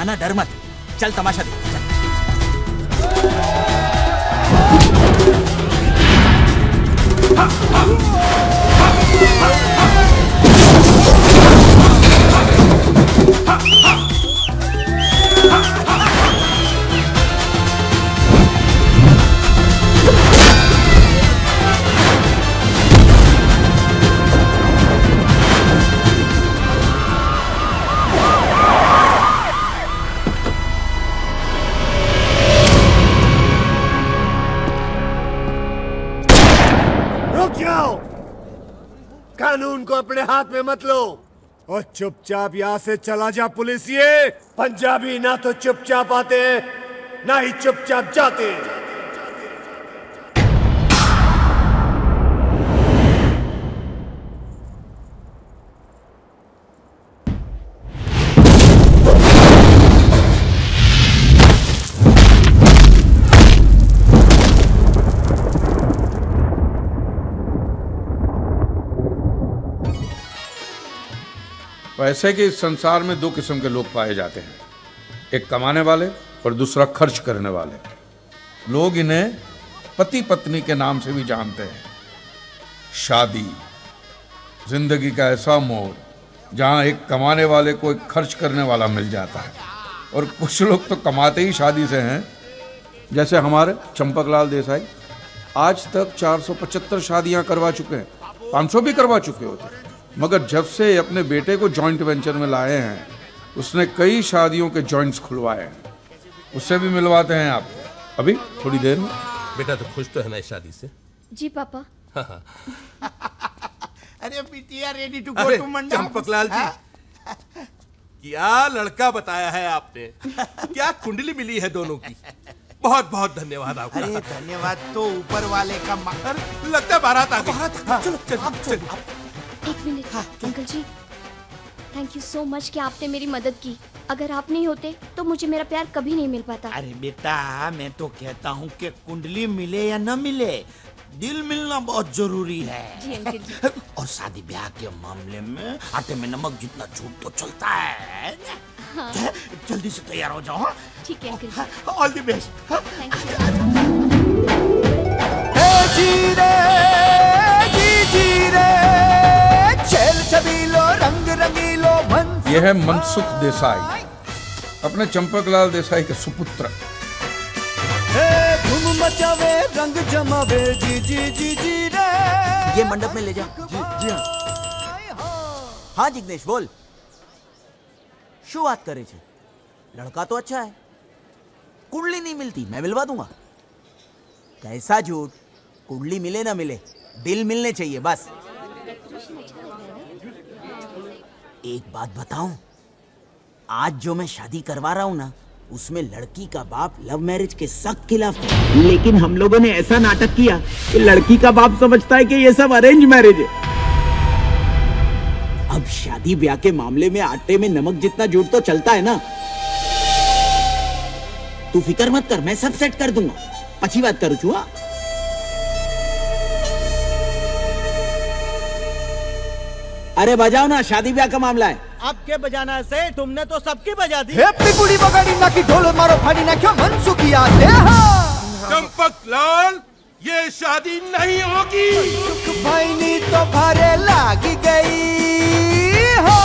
ना डर मत, चल तमाशा देख। चल। कानून को अपने हाथ में मत लो और चुपचाप यहाँ से चला जा पुलिसिए। पंजाबी ना तो चुपचाप आते हैं ना ही चुपचाप जाते हैं। वैसे कि इस संसार में दो किस्म के लोग पाए जाते हैं, एक कमाने वाले और दूसरा खर्च करने वाले। लोग इन्हें पति पत्नी के नाम से भी जानते हैं। शादी जिंदगी का ऐसा मोड़ जहां एक कमाने वाले को एक खर्च करने वाला मिल जाता है, और कुछ लोग तो कमाते ही शादी से हैं, जैसे हमारे चंपकलाल देसाई आज तक 475 शादियां करवा चुके हैं, 500 भी करवा चुके होते, मगर जब से अपने बेटे को जॉइंट वेंचर में लाए हैं उसने कई शादियों के जॉइंट्स खुलवाए हैं। उससे भी मिलवाते हैं आप अभी थोड़ी देर में। बेटा तो खुश तो है ना इस शादी से? जी पापा। अरे बिटिया रेडी टू गो टू मंडप। चंपकलाल जी, क्या लड़का बताया है आपने, क्या कुंडली मिली है दोनों की। बहुत बहुत धन्यवाद आपका। अरे धन्यवाद तो ऊपर वाले का मगर लगता है बारात आ गई। चलो चलो। एक minute uncle ji, thank you so much कि आपने मेरी मदद की। अगर आप नहीं होते तो मुझे मेरा प्यार कभी नहीं मिल पाता। अरे बेटा मैं तो कहता हूँ कि कुंडली मिले या न मिले, दिल मिलना बहुत जरूरी है। जी अंकल जी। और शादी ब्याह के मामले में आटे में नमक जितना झूठ तो चलता है। हाँ। जल्दी से तैयार हो जाओ। ठीक है uncle ji. All the best. Thank you. यह है मनसुख देसाई, अपने चंपकलाल देसाई के सुपुत्र। धूम मचावे रंग जमावे जी जी जी जी रे। ये मंडप में ले जा। जी हाँ जिग्नेश बोल, शू बात करे छे? लड़का तो अच्छा है, कुंडली नहीं मिलती, मैं मिलवा दूंगा। कैसा झूठ, कुंडली मिले ना मिले, दिल मिलने चाहिए बस। एक बात बताऊं, आज जो मैं शादी करवा रहा हूं ना, उसमें लड़की का बाप लव मैरिज के सख्त खिलाफ था, लेकिन हम लोगों ने ऐसा नाटक किया कि लड़की का बाप समझता है कि ये सब अरेंज मैरिज है। अब शादी ब्याह के मामले में आटे में नमक जितना झूठ तो चलता है ना। तू फिक्र मत कर, मैं सब सेट कर दूंगा। अच्छी बात करूँ चुहा। अरे बजाओ ना, शादी ब्याह का मामला है। आपके बजाना से तुमने तो सबकी बजा दी। पिकुड़ी बगाड़ी ना की ढोल मारो फाड़ी ना क्यों मनसुखी आते हैं। चंपकलाल, ये शादी नहीं होगी। सुख भाईनी तो भारे लागी गई हो।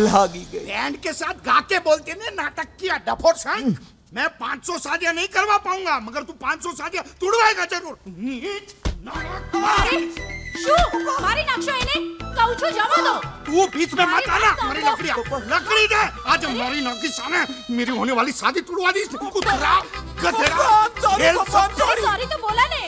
लागी गई। बैंड के साथ गा के बोलते ने नाटक किया डफोर सांग। मैं 500 शादियां नहीं करवा पाऊंगा, मगर तू 500 शादियां तुड़वाएगा जरूर। मारी नाक्षो इन्हें कहूँ छू जमा दो। तू बीच में मत आना। मेरी लकड़ी दे। आज हमारी नौकी सामने मेरी होने वाली शादी तुड़वा दी। कुतरा गधेड़ा। सॉरी तो बोला ने।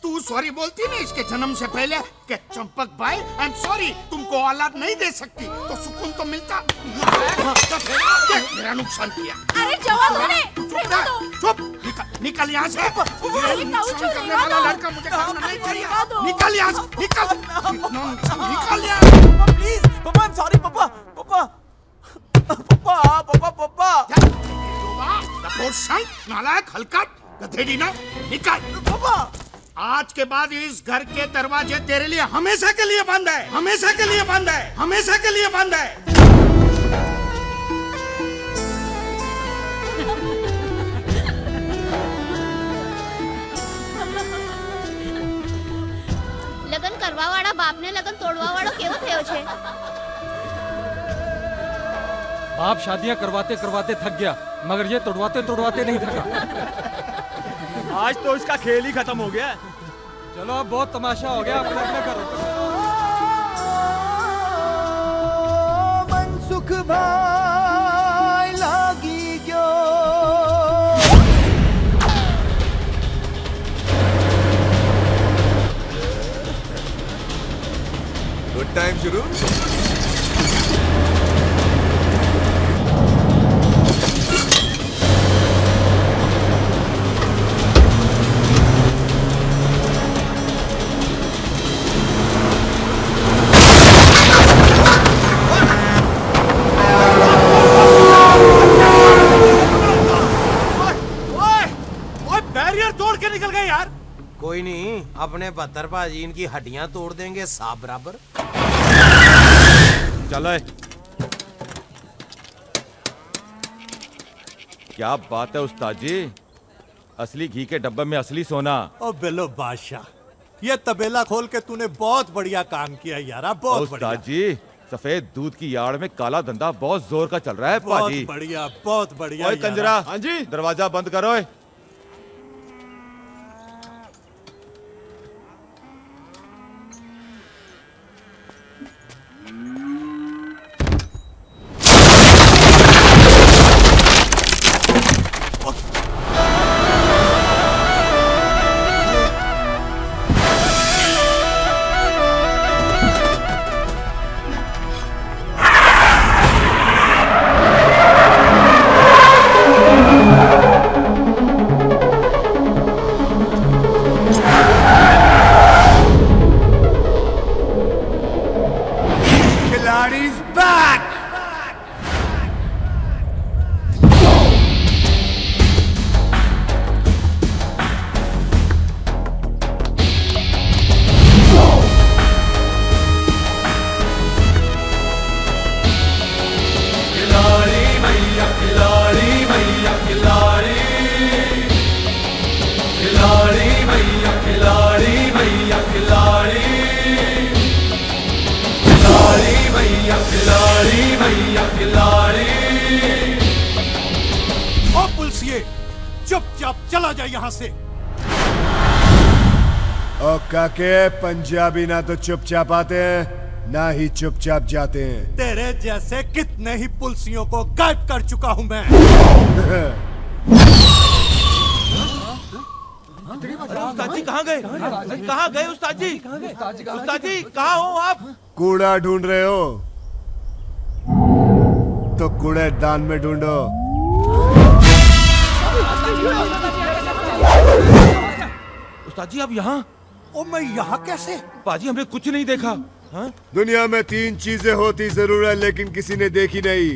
तू सॉरी बोलती नहीं इसके जन्म से पहले कि चंपक भाई आई एम सॉरी, तुमको औलाद नहीं दे सकती तो सुकून तो मिलता। मेरा नुकसान किया। अरे जवाब दो ने। चुप, निकल यहाँ से। ये नुकसान करने वाला लड़का मुझे करना नहीं चाहिए। निकल यहाँ से, निकल यहाँ। प्लीज पापा, आई एम सॉरी पापा। पापा पापा पापा पापा। नालायक हलकट गधेड़ी ना, निकल। पापा आज के बाद इस घर के दरवाजे तेरे लिए हमेशा के लिए बंद है। हमेशा के लिए बंद है। हमेशा के लिए बंद है। बाप शादियां करवाते करवाते थक गया, मगर ये तोड़वाते तोड़वाते नहीं थका। आज तो इसका खेल ही खत्म हो गया। चलो अब बहुत तमाशा हो गया, अपने अपने करो। मनसुख भाई लागी गयो। गुड टाइम शुरू। बैरियर तोड़ के निकल गए यार। कोई नहीं, अपने बहत्तर भाजी इनकी हड्डियां तोड़ देंगे साफ बराबर। चलो क्या बात है उस्ताद जी, असली घी के डब्बे में असली सोना। ओ बिल्लो बादशाह, ये तबेला खोल के तूने बहुत बढ़िया काम किया यार, बहुत बढ़िया। उस्ताद जी, सफेद दूध की यार्ड में काला धंधा बहुत जोर का चल रहा है पाजी। बहुत बढ़िया, बहुत बढ़िया। ओए कंजरा, हाँ जी, दरवाजा बंद करो। Khiladi's back! ओ पुलिसिए, चुपचाप चला जाए यहाँ से। ओ काके, पंजाबी ना तो चुपचाप आते हैं ना ही चुपचाप जाते हैं। तेरे जैसे कितने ही पुलिसियों को गायब कर चुका हूँ मैं। उस्ताद जी कहाँ गए? कहाँ गए उस्ताद जी? उस्ताद जी कहाँ हो आप? कूड़ा ढूंढ रहे हो तो कूड़ेदान में ढूंढो। उस्ताद जी आप यहाँ? ओ मैं यहाँ कैसे? पाजी हमने कुछ नहीं देखा। हाँ? दुनिया में 3 चीजें होती जरूर है लेकिन किसी ने देखी नहीं।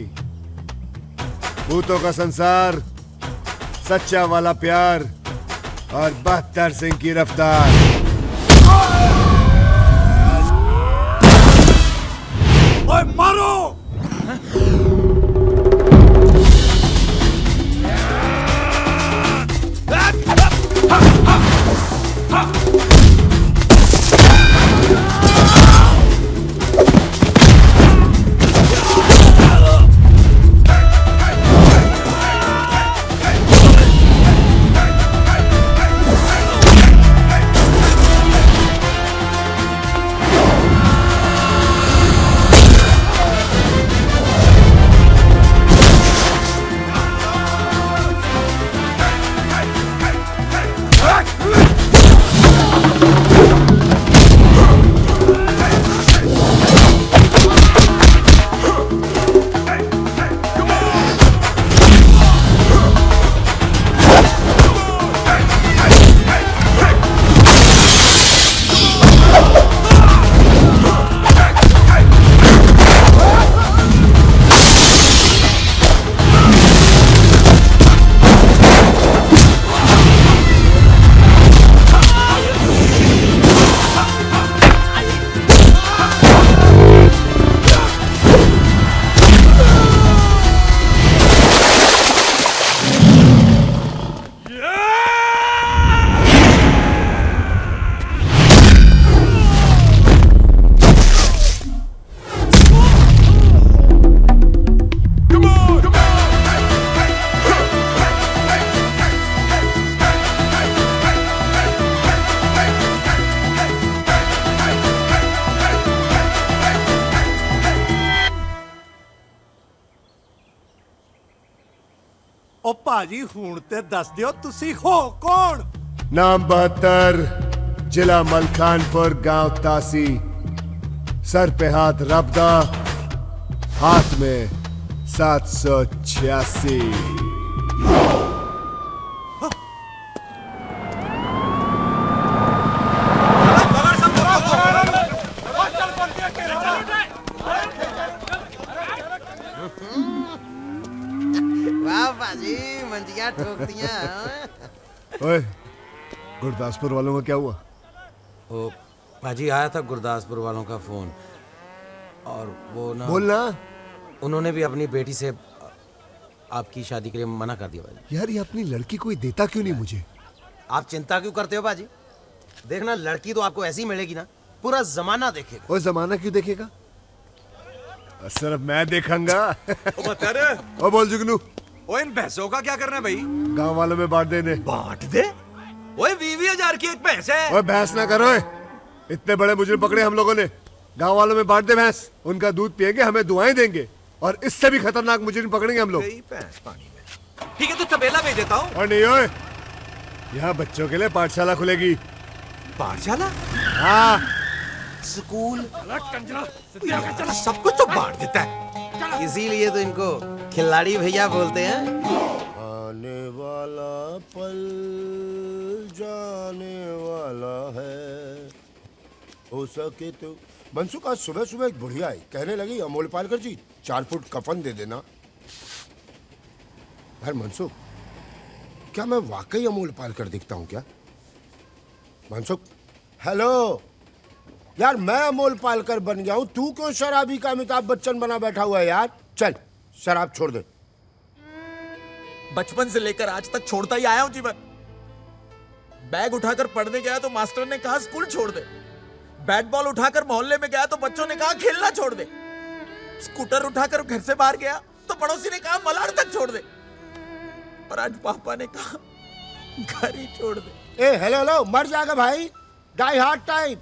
भूतों का संसार, सच्चा वाला प्यार और 72 सिंह की रफ्तार। ओए मारो! ओ भाजी हुण ते दस दियो तुसी हो कौन? नाम 72, जिला मलखानपुर, गांव तासी, सर पे हाथ रबदा, हाथ में 786। वाह भाजी मंजिया ठोक दिया। ओए, गुरदासपुर वालों का क्या हुआ? ओ भाजी आया था गुरदासपुर वालों का फोन, और वो ना बोलना। उन्होंने भी अपनी बेटी से आपकी शादी के लिए मना कर दिया भाजी। यार ये अपनी लड़की कोई देता क्यों नहीं मुझे? आप चिंता क्यों करते हो भाजी? देखना लड़की तो आपको ऐसी मिलेगी ना, पूरा जमाना देखेगा। वो जमाना क्यों देखेगा? सिर्फ मैं देखूंगा। ओ बोल जुगनू, ओ इन भैंसों का क्या करना है भाई? गांव वालों में बांट देने। बांट दे? ओए 20,000 की एक भैंस है। ओए भैंस ना करो, इतने बड़े मुजरिम पकड़े हम लोगों ने। गांव वालों में बांट दे भैंस, उनका दूध पिएंगे, हमें दुआएं देंगे, और इससे भी खतरनाक मुजरिम पकड़ेंगे हम लोग। भैंस पानी में। ठीक है, तो तबेला भेज देता हूँ। और नहीं ओए, यहाँ बच्चों के लिए पाठशाला खुलेगी। पाठशाला? हाँ, स्कूल, सब कुछ तो बांट देता है। इसीलिए तो इनको खिलाड़ी भैया बोलते हैं। आने वाला पल जाने वाला है, हो सके तो। मनसुख आज सुबह सुबह एक बुढ़िया आई, कहने लगी अमोल पालकर जी 4 फुट कफन दे देना। यार मनसुख, क्या मैं वाकई अमोल पालकर दिखता हूँ क्या? मनसुख, हेलो यार, मैं अमोल पालकर बन गया हूँ, तू क्यों शराबी का अमिताभ बच्चन बना बैठा हुआ है यार? चल शराब छोड़ दे। बचपन से लेकर आज तक छोड़ता ही आया हूं जीवन। बैग उठाकर पढ़ने गया तो मास्टर ने कहा स्कूल छोड़ दे। बैट बॉल उठाकर मोहल्ले में गया तो बच्चों ने कहा खेलना छोड़ दे। स्कूटर उठाकर घर से बाहर गया तो पड़ोसी ने कहा मलाड़ तक छोड़ दे। और आज पापा ने कहा घर ही छोड़ दे। ए हेलो हेलो, मर जाएगा भाई, डाई हार्ड टाइप।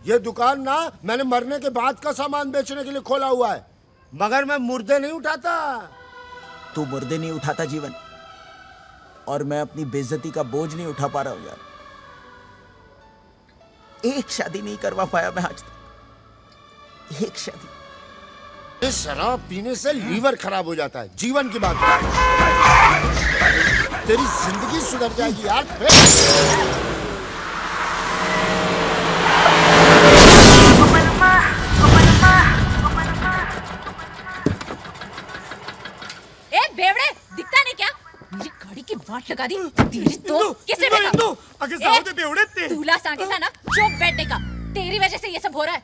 ये दुकान ना मैंने मरने के बाद का सामान बेचने के लिए खोला हुआ है, मगर मैं मुर्दे नहीं उठाता। तू मुर्दे नहीं उठाता जीवन, और मैं अपनी बेइज्जती का बोझ नहीं उठा पा रहा हूं यार। एक शादी नहीं करवा पाया मैं आज तक, एक शादी। शराब पीने से लीवर खराब हो जाता है, जीवन की बात। तेरी जिंदगी सुधर जाएगी यार। ए बेवड़े, दिखता नहीं क्या? मेरी गाड़ी की वाट लगा दी तेरी तो। किसने देखा? अगर जाओ दे बेवड़े ते। दूल्हा सांगे था ना चुप बैठने का। तेरी वजह से ये सब हो रहा है।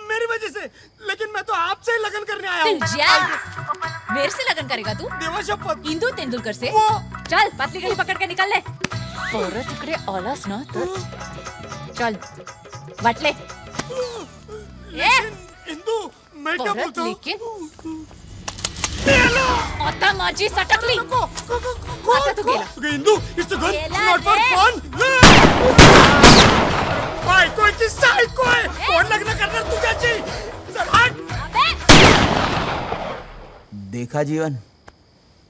मेरी वजह से? लेकिन मैं तो आपसे लगन करने आया हूँ। मेरे से लगन करेगा तू? देवा शपथ। इंदु तेंदुलकर से? चल पतली गली पकड़ के निकल ले। औरत इकडे आलास ना तर चल वाट ले। इंदु, मैं क्या बोलता हूँ? लेकिन आता माझी सटकली। आता तू गेला। इंदु, it's a good, गेला not for रे। fun. बायको की सायको आहे. कोण लग्न करणार तुझ्याशी? चल हट. देखा जीवन,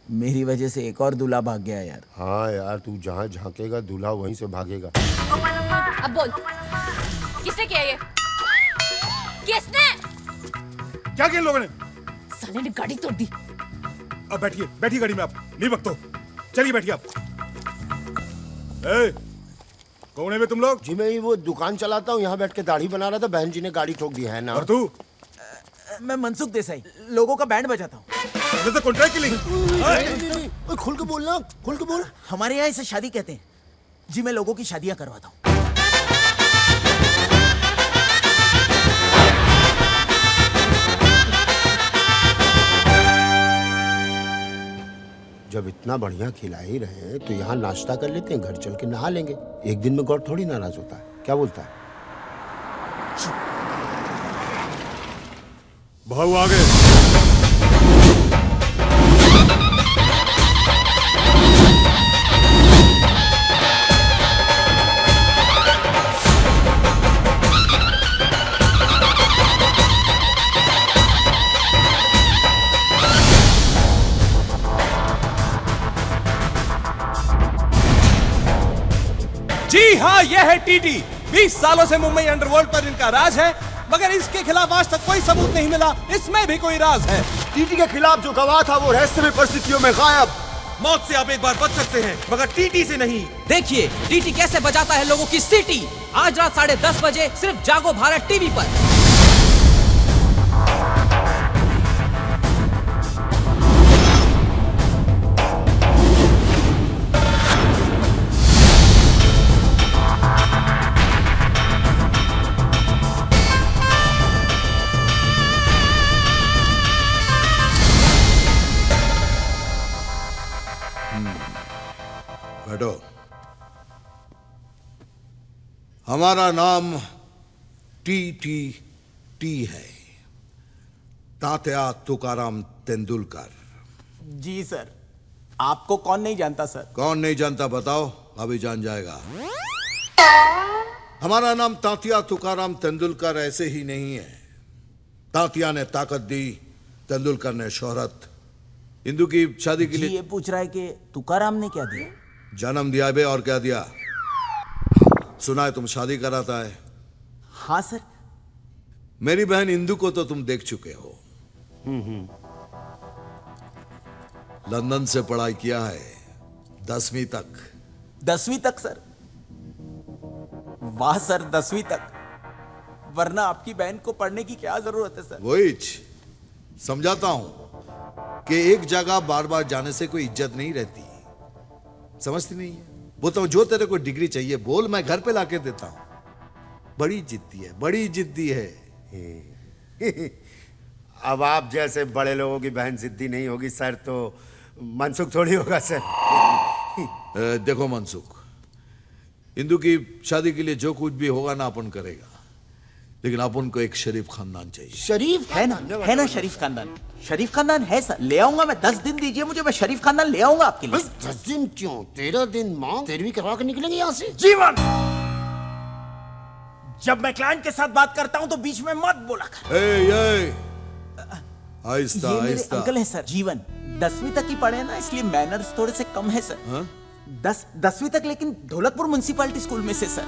मेरी वजह से एक और दूल्हा भाग गया यार। हाँ यार, तू जहाँ झांकेगा दूल्हा वहीं से भागेगा। अब बोल, किसने किया ये? किसने? क्या किया इन लोगों ने? साले ने गाड़ी तोड़ दी। अब बैठिए, बैठिए गाड़ी में आप। नहीं भगतो, चलिए बैठिए आप। ए, कौन है बे तुम लोग? जी मैं ही वो दुकान चलाता हूँ, यहाँ बैठ के दाढ़ी बना रहा था, बहन जी ने गाड़ी ठोक दी है ना। और तू? मैं मनसुख देसाई, लोगों का बैंड बजाता हूँ। जैसे कॉन्ट्रैक्ट के लिए। खुल के बोलना, खुल के बोल। हमारे यहाँ इसे शादी कहते हैं जी। मैं लोगों की शादियां करवाता हूँ। जब इतना बढ़िया खिला ही रहे हैं तो यहाँ नाश्ता कर लेते हैं, घर चल के नहा लेंगे। एक दिन में गौर थोड़ी नाराज होता है, क्या बोलता है? भाऊ आ गए। जी हाँ, यह है टीटी। 20 सालों से मुंबई अंडरवर्ल्ड पर इनका राज है, मगर इसके खिलाफ आज तक कोई सबूत नहीं मिला। इसमें भी कोई राज है। टीटी के खिलाफ जो गवाह था वो रहस्यमय परिस्थितियों में गायब। मौत से आप एक बार बच सकते हैं, मगर टीटी से नहीं। देखिए टीटी कैसे बजाता है लोगों की सीटी। आज रात 10:30 बजे सिर्फ जागो भारत टीवी पर। बैठो। हमारा नाम टी है, तात्या तुकाराम तेंदुलकर। जी सर, आपको कौन नहीं जानता सर? कौन नहीं जानता बताओ, अभी जान जाएगा। हमारा नाम तात्या तुकाराम तेंदुलकर ऐसे ही नहीं है। तात्या ने ताकत दी, तेंदुलकर ने शोहरत। इंदु की शादी के जी लिए ये पूछ रहा है कि तुकाराम ने क्या दिया? जन्म दिया बे, और क्या दिया? सुना है तुम शादी कराता है। हाँ सर। मेरी बहन इंदु को तो तुम देख चुके हो। लंदन से पढ़ाई किया है 10वीं तक। 10वीं तक सर? वाह सर, 10वीं तक। वरना आपकी बहन को पढ़ने की क्या जरूरत है सर? वही समझाता हूं कि एक जगह बार बार जाने से कोई इज्जत नहीं रहती। समझती नहीं है? बोलता हूं जो तेरे को डिग्री चाहिए बोल, मैं घर पे लाके देता हूं। बड़ी जिद्दी है, बड़ी जिद्दी है। अब आप जैसे बड़े लोगों की बहन जिद्दी नहीं होगी सर तो मनसुख थोड़ी होगा सर। देखो मनसुख, इंदु की शादी के लिए जो कुछ भी होगा ना अपन करेगा, लेकिन अपन को एक शरीफ खानदान चाहिए। शरीफ है ना शरीफ खानदान? शरीफ खानदान है सर, ले आऊंगा मैं। 10 दिन दीजिए मुझे, मैं शरीफ खानदान ले आऊंगा आपके लिए। 10 दिन क्यों? 13 दिन माँ 13वीं करवा के निकलेंगे यहाँ से। जीवन, जब मैं क्लाइंट के साथ बात करता हूं तो बीच में मत बोला कर। आहिस्ता ये मेरे आहिस्ता। अंकल है सर, जीवन। 10वीं तक ही पढ़े हैं ना, इसलिए मैनर्स थोड़े से कम है सर। हाँ? 10वीं तक, लेकिन ढोलकपुर म्युनिसिपैलिटी स्कूल में से सर,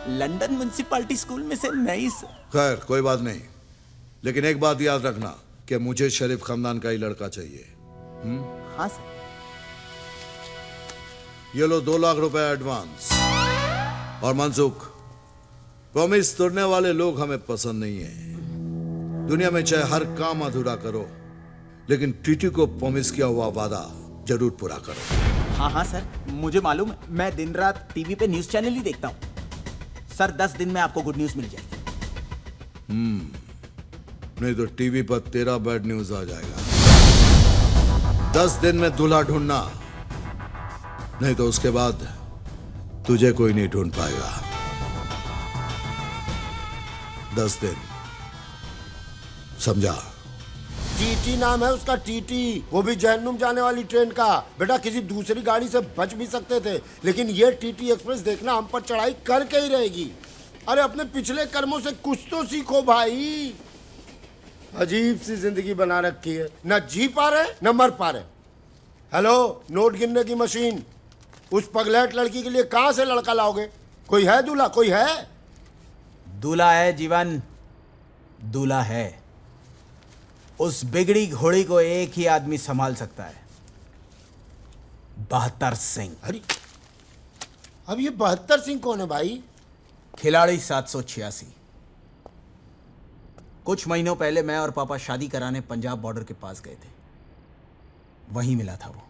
लंदन म्युनिसिपैलिटी स्कूल में से नहीं सर। खैर कोई बात नहीं, लेकिन एक बात याद रखना कि मुझे शरीफ खानदान का ही लड़का चाहिए। हाँ सर। ये लो 2 लाख रुपए एडवांस। और मनसुख, प्रॉमिस तोड़ने वाले लोग हमें पसंद नहीं है। दुनिया में चाहे हर काम अधूरा करो, लेकिन टीटी को प्रॉमिस किया हुआ वादा जरूर पूरा करो। हाँ हाँ सर, मुझे मालूम है। मैं दिन रात टीवी पे न्यूज चैनल ही देखता हूँ सर। 10 दिन में आपको गुड न्यूज मिल जाएगी। नहीं तो टीवी पर तेरा बैड न्यूज आ जाएगा। 10 दिन में दूल्हा ढूंढना, नहीं तो उसके बाद तुझे कोई नहीं ढूंढ पाएगा। 10 दिन, समझा? टीटी नाम है उसका, टीटी। वो भी जहन्नुम जाने वाली ट्रेन का। बेटा किसी दूसरी गाड़ी से बच भी सकते थे, लेकिन ये टीटी एक्सप्रेस देखना हम पर चढ़ाई करके ही रहेगी। अरे अपने पिछले कर्मों से कुछ तो सीखो भाई। अजीब सी जिंदगी बना रखी है, न जी पा रहे न मर पा रहे। हेलो, नोट गिनने की मशीन, उस पगलेट लड़की के लिए कहां से लड़का लाओगे? कोई है दूल्हा? कोई है? दूल्हा है जीवन, दूल्हा है। उस बिगड़ी घोड़ी को एक ही आदमी संभाल सकता है, 72 सिंह। अरे अब ये 72 सिंह कौन है भाई? खिलाड़ी 786। कुछ महीनों पहले मैं और पापा शादी कराने पंजाब बॉर्डर के पास गए थे, वहीं मिला था वो।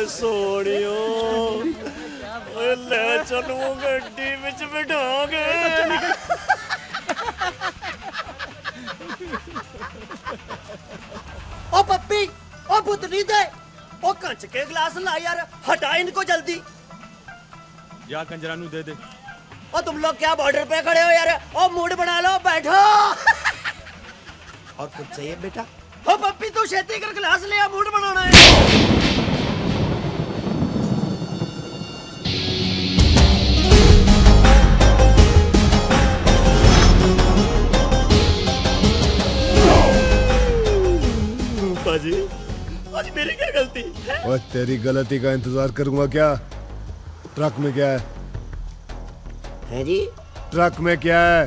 सोनियो ले चलो गड्डी विच बिठाओगे। ओ पप्पी, ओ पुतली दे, ओ कंच के गिलास ला यार, हटा इनको जल्दी। जा कंजरा नू दे दे। ओ तुम लोग क्या बॉर्डर पे खड़े हो यार? ओ मूड बना लो, बैठो। और कुछ चाहिए बेटा? ओ पप्पी तू छेती कर गिलास ले आ, मूड बनाना है। और तेरी गलती का इंतजार करूंगा क्या? ट्रक में क्या है जी? ट्रक में क्या है?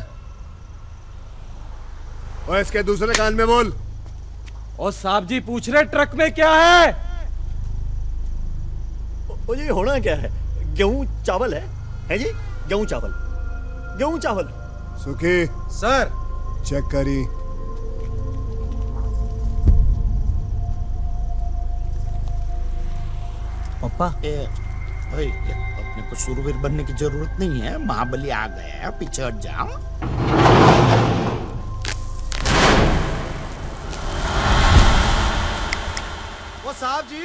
और इसके दूसरे कान में बोल। और साहब जी पूछ रहे ट्रक में क्या है? ओ जी होना क्या है? गेहूं चावल है जी? गेहूं चावल, गेहूं चावल। सुखी सर चेक करी। पप्पा भाई अपने को शूरवीर बनने की जरूरत नहीं है। महाबली आ गया है, पीछे हट जाओ। वो साहब जी,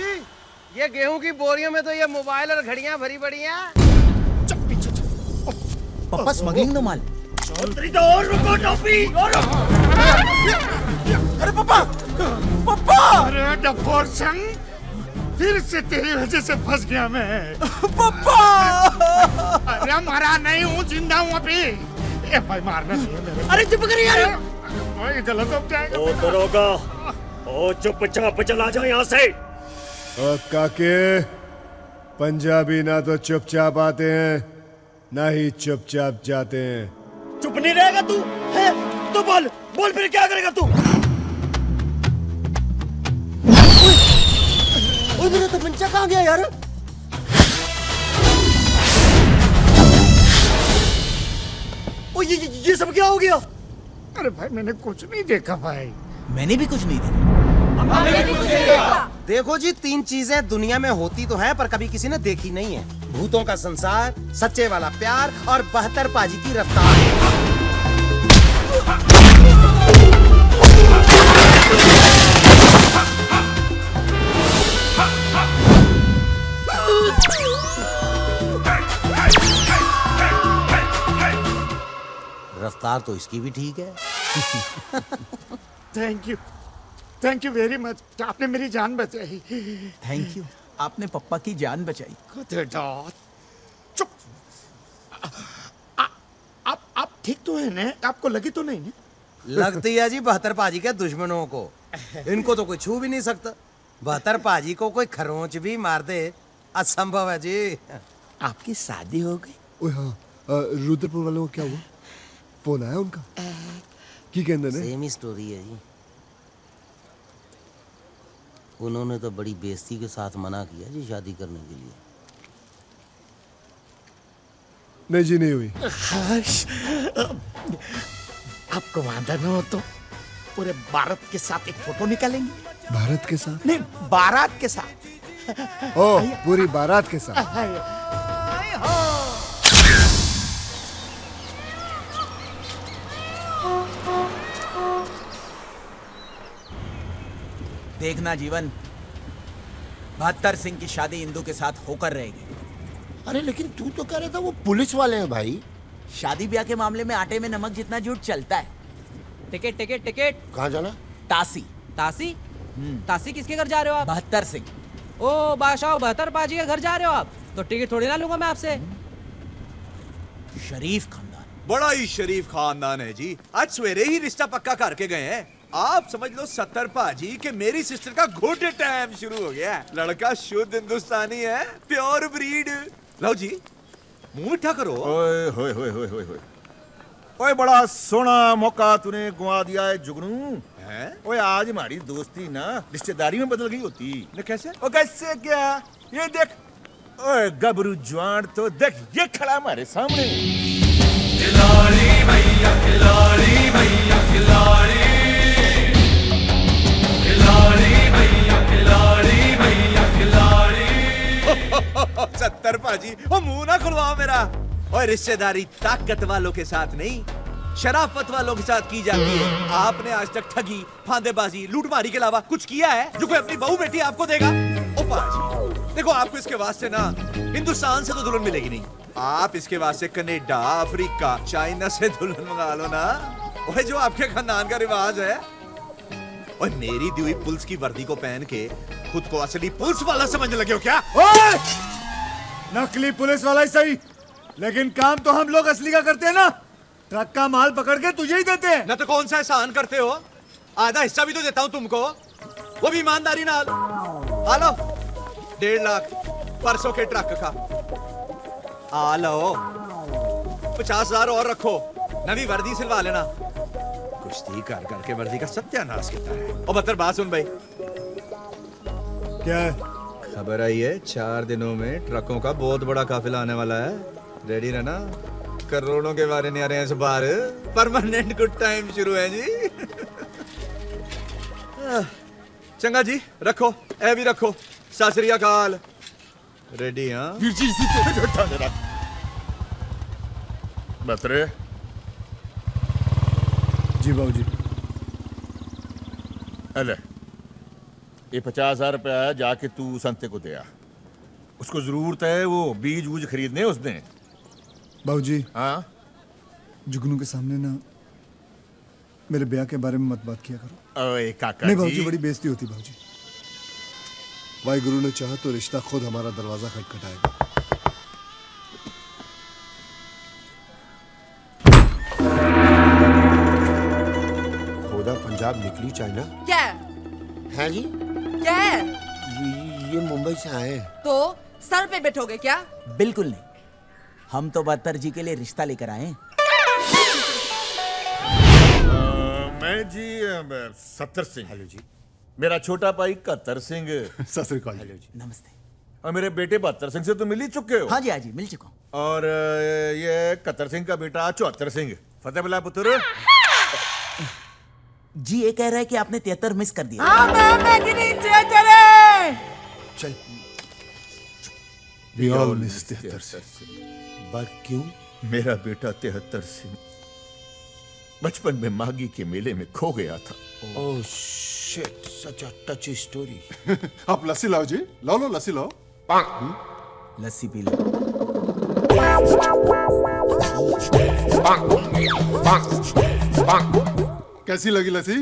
ये गेहूं की बोरियों में तो ये मोबाइल और घड़ियां भरी पड़ी हैं। पप्पा स्मगलिंग दो माल। और रुको टोपी, और अरे पापा, पापा! अरे डफोर संग, फिर से तेरी वजह से फंस गया मैं। पापा! अरे मरा नहीं हूँ, जिंदा हूँ अभी। ए भाई मारना नहीं है मेरे। अरे चुप करिए यार। भाई गलत हो जाएगा। ओ दरोगा, ओ चुपचाप चला जा यहाँ से। और काके, पंजाबी ना तो चुपचाप आते हैं ना ही चुपचाप जाते हैं। चुप नहीं रहेगा तू? है तो बोल, बोल फिर क्या करेगा तू? ओए मेरा तमंचा कहाँ गया यार? ओ ये सब क्या हो गया? अरे भाई मैंने कुछ नहीं देखा भाई। मैंने भी कुछ नहीं देखा। देखो जी, 3 चीजें दुनिया में होती तो हैं पर कभी किसी ने देखी नहीं है। भूतों का संसार, सच्चे वाला प्यार और 72 पाजी की रफ्तार। रफ्तार तो इसकी भी ठीक है। Thank you very much. आपने मेरी जान बचाई। थैंक यू, आपने पप्पा की जान बचाई। चुप। आप ठीक तो है ना? आपको लगी तो नहीं ना? लगती है जी 72 पाजी के दुश्मनों को। इनको तो कोई छू भी नहीं सकता। 72 पाजी को कोई खरोंच भी मार दे, असंभव है जी। आपकी शादी हो गई? ओए हाँ, रुद्रपुर वालों को क्या हुआ? फोन आया उनका? की कहते ने? सेम ही स्टोरी है जी। उन्होंने तो बड़ी बेइज्जती के साथ मना किया जी शादी करने के लिए। नहीं जी, नहीं हुई। आपको वादा न हो तो पूरे भारत के साथ एक फोटो निकालेंगे। भारत के साथ? नहीं, बारात के साथ। ओ, पूरी बारात के साथ। देखना जीवन, 72 सिंह की शादी इंदू के साथ होकर रहेगी। अरे लेकिन तू तो कह रहा था वो पुलिस वाले हैं भाई। शादी ब्याह के मामले में आटे में नमक जितना झूठ चलता है। Ticket ticket ticket. कहाँ जाना? तासी। तासी? तासी किसके घर जा रहे हो आप? 72 सिंह। ओ बादशाह 72 पाजी के घर जा रहे हो आप? तो टिकट थोड़ी ना लूंगा मैं आपसे। शरीफ खानदान। बड़ा ही शरीफ खानदान है जी। आज सवेरे ही रिश्ता पक्का करके गए हैं। आप समझ लो 70 पाजी के मेरी सिस्टर का गुड टाइम शुरू हो गया है। लड़का शुद्ध हिंदुस्तानी है, प्योर ब्रीड। लो जी, मुंह मीठा करो। ओए होए होए होए होए होए। ओए बड़ा सोना मौका तूने गुआ दिया है जुगनू। हैं? ओए आज हमारी दोस्ती ना रिश्तेदारी में बदल गई होती। ने कैसे? ओ कैसे क्या? ये देख, ओए गबरू जवान तो देख, ये खड़ा हमारे सामने। खिलाड़ी भैया, खिलाड़ी भैया, खिलाड़ी, खिलाड़ी भैया, खिलाड़ी भैया, खिलाड़ी। 70 पाजी, ओ मुंह ना खुलवाओ मेरा। और रिश्तेदारी ताकत वालों के साथ नहीं, शराफत वालों के साथ की जाती है। आपने आज तक ठगी, फांदेबाजी, लूटमारी के अलावा कुछ किया है जो कोई अपनी बहू बेटी आपको देगा? ओ पाजी, देखो आपको इसके वास्ते ना हिंदुस्तान से तो दुल्हन मिलेगी नहीं। आप इसके वास्ते कनेडा, अफ्रीका, चाइना से दुल्हन मंगा लो ना। ओए जो आपके खानदान का रिवाज है। और मेरी दी हुई पुलिस की वर्दी को पहन के खुद को असली पुलिस वाला समझने लगे हो क्या? ओए! नकली पुलिस वाला ही सही, लेकिन काम तो हम लोग असली का करते हैं ना। ट्रक का माल पकड़ के तुझे ही देते हैं। ना तो कौन सा एहसान करते हो? आधा हिस्सा भी तो देता हूं तुमको, वो भी ईमानदारी नाल। हालो, 1.5 लाख परसों के ट्रक का। आ लो 50,000 और रखो, नवी वर्दी सिलवा लेना। कुश्ती कर करके वर्दी का सत्यानाश किया है। और बतर बात सुन भाई, क्या है? खबर आई है 4 दिनों में ट्रकों का बहुत बड़ा काफिला आने वाला है। रेडी रहना, करोड़ों के बारे नहीं आ रहे हैं इस बार। परमानेंट गुड टाइम शुरू है जी। चंगा जी, रखो ए भी रखो। सत श्री अकाल। रेडी? हाँ वीर जी बतरे जी बाबूजी। अले ये 50,000 रुपया है, जाके तू संते को दे आ। उसको जरूरत है वो बीज वूज खरीदने उसने। बाबूजी, हाँ जुगनू के सामने ना मेरे ब्याह के बारे में मत बात किया करो। ओए काका नहीं जी, बाबूजी, बड़ी बेइज्जती होती बाबूजी। वाहिगुरु ने चाहा तो रिश्ता खुद हमारा दरवाजा खटखटाएगा। खोदा पंजाब निकली चाइना क्या है जी? क्या है? ये मुंबई से आए। तो सर पे बैठोगे क्या? बिल्कुल नहीं, हम तो बहत्तर जी के लिए रिश्ता लेकर आए हैं। मैं जी सत्तर सिंह। हेलो जी। मेरा छोटा भाई 71 सिंह। सत श्री अकाल। हेलो जी। नमस्ते। और मेरे बेटे 72 सिंह से तो मिल ही चुके हो। हाँ जी, हाँ जी, मिल चुका हूँ। और ये 71 सिंह का बेटा 74 सिंह। फतेह बला पुत्र। जी ये कह रहा है कि आपने 73 मिस कर दिया। चल We all miss 73 Singh. But क्यों? मेरा बेटा 73 सिंह बचपन में मागी के मेले में खो गया था। ओह शिट, सच अ टची स्टोरी। आप लस्सी लाओ जी, लो लो लस्सी लाओ। लस्सी पी लो। कैसी लगी लस्सी?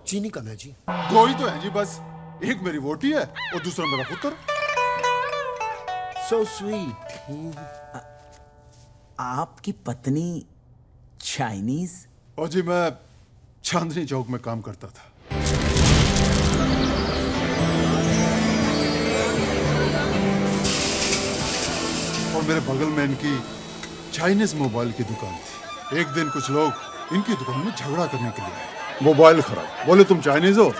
चीनी कम है जी। कोई तो है जी, बस एक मेरी वोटी है और दूसरा मेरा पुत्र। So sweet. आपकी पत्नी चाइनीज? और जी मैं चांदनी चौक में काम करता था। और मेरे बगल में इनकी चाइनीज मोबाइल की दुकान थी। एक दिन कुछ लोग इनकी दुकान में झगड़ा करने के लिए आए। मोबाइल खराब, बोले तुम चाइनीज हो,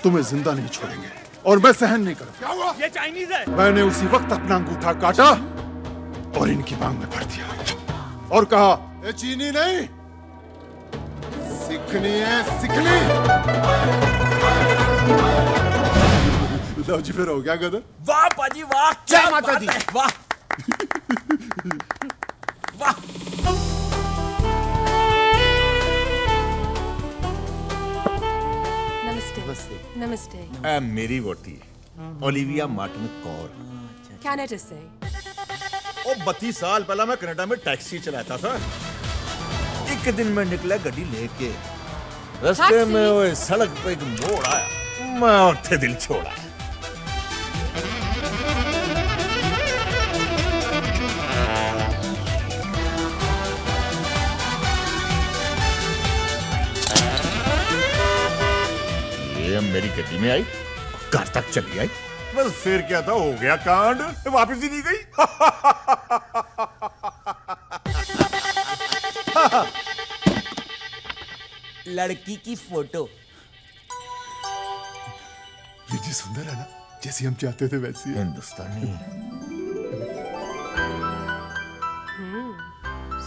तुम्हें जिंदा नहीं छोड़ेंगे। और मैं सहन नहीं करूंगा। क्या हुआ? ये चाइनीज है। मैंने उसी वक्त अपना अंगूठा काटा और इनकी मांग में भर दिया और कहा, ये चीनी नहीं, सिखनी है, सिखनी। लो जी, फिर हो गया गदर। वाह पाजी वाह, जय माता दी। वाह वाह। नमस्ते। नमस्ते। मेरी वोटी ओलिविया मार्टिन कौर। कनाडा से। ओ 32 साल पहला मैं कनाडा में टैक्सी चलाता था। एक दिन मैं निकला गड्डी लेके, रास्ते में वो सड़क पे एक मोड़ आया, मैं उठे दिल छोड़ा। ये मेरी गड्डी में आई, घर तक चली आई। बस फिर क्या था, हो गया कांड, वापस ही नहीं गई। लड़की की फोटो। ये जी सुंदर है ना, जैसी हम चाहते थे वैसी है। हिंदुस्तानी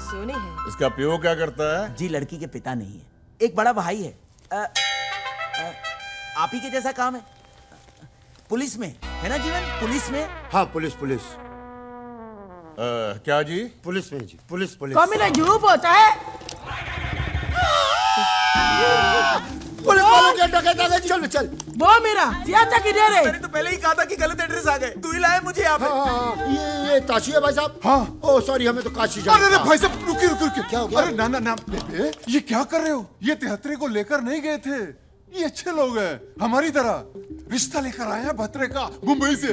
सोने है। इसका प्यो क्या करता है? जी लड़की के पिता नहीं है, एक बड़ा भाई है। आप ही के जैसा काम है, पुलिस में है ना जीवन? पुलिस में? हाँ पुलिस पुलिस। क्या जी? पुलिस में जी, पुलिस पुलिस। मेरा झूठ होता है। पुलिस वालों के डकैत आ गए। चल चल। वो मेरा सियाचा किधर है? मैंने तो पहले ही कहा था कि गलत एड्रेस आ गए, तू ही लाया मुझे यहाँ पे। हाँ, ये काशी है भाई साहब। हाँ। ओ सॉरी, हमें तो काशी जाना अरे था। भाई साहब रुकिए रुकिए रुकिए। क्या हो गया? अरे ना ना ना बेबे, ये क्या कर रहे हो? ये 73 को लेकर नहीं गए थे, ये अच्छे लोग हैं हमारी तरह। रिश्ता लेकर आए हैं भत्रे का, मुंबई से।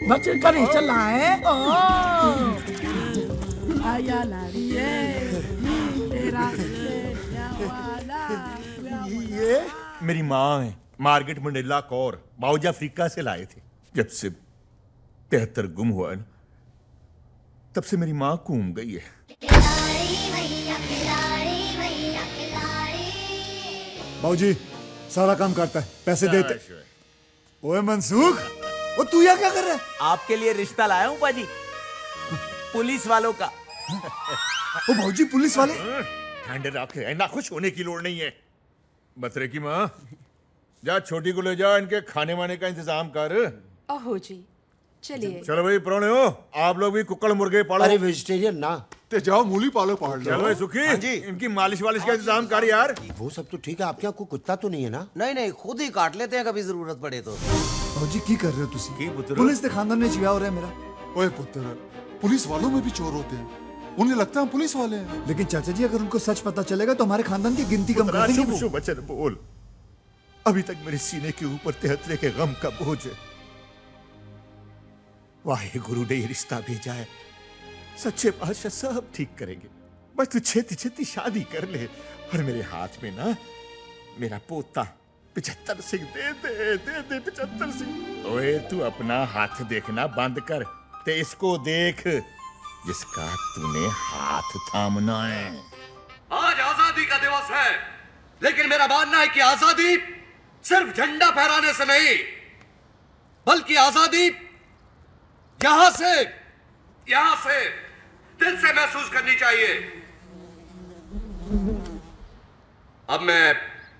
बच्चे का रिश्ता लाए। आया लाड़ी तेरा ये मेरी माँ है। Margaret Mandela Kaur boughs Africa से लाए थे। जब से 73 गुम हुआ है ना, तब से मेरी माँ कूम गई है। बाबूजी सारा काम करता है, पैसे देते। ओए मनसूख, ओ तू यहाँ क्या कर रहा है? आपके लिए रिश्ता लाया हूं पाजी, पुलिस वालों का। ओ बाबूजी पुलिस वाले? ठंडे रखे, ना खुश होने की लोड़ नहीं है। बतरे की माँ, जा छोटी को ले जा, इनके खाने वाने का इंतजाम कर। ओहो जी, चलिए। चलो भाई प्रोने हो, आप लोग भी कुक्कड़ मुर्गे पालो। अरे वेजिटेरियन ना, ते जाओ मूली पालो पाल लो। चलो सुखी, इनकी मालिश वालिश का इंतजाम कर यार। वो सब तो ठीक है, आपके यहाँ कोई कुत्ता तो नहीं है ना? नहीं नहीं, खुद ही काट लेते हैं कभी जरूरत पड़े तो। बाबूजी की कर रहे हो तुसी? की पुत्र? पुलिस के खानदान में चिवा हो रहा है मेरा। ओए पुत्र, पुलिस वालों में भी चोर होते हैं, उन्हें लगता है हम पुलिस वाले हैं। लेकिन चाचा जी अगर उनको सच पता चलेगा तो हमारे खानदान की गिनती कम कर देंगे वो। शुभ वचन बोल, अभी तक मेरे सीने के ऊपर 73 के गम का बोझ है। वाहे गुरु ने ये रिश्ता भेजा है, सच्चे बादशाह सब ठीक करेंगे। बस तू छेती छेती शादी कर ले, और मेरे हाथ में ना मेरा पोता 75 सिंह दे दे 75 सिंह। ओए तू अपना हाथ देखना बंद कर, ते इसको देख जिसका तूने हाथ थामना है। आज आजादी का दिवस है, लेकिन मेरा मानना है कि आजादी सिर्फ झंडा फहराने से नहीं, बल्कि आजादी यहां से दिल से महसूस करनी चाहिए। अब मैं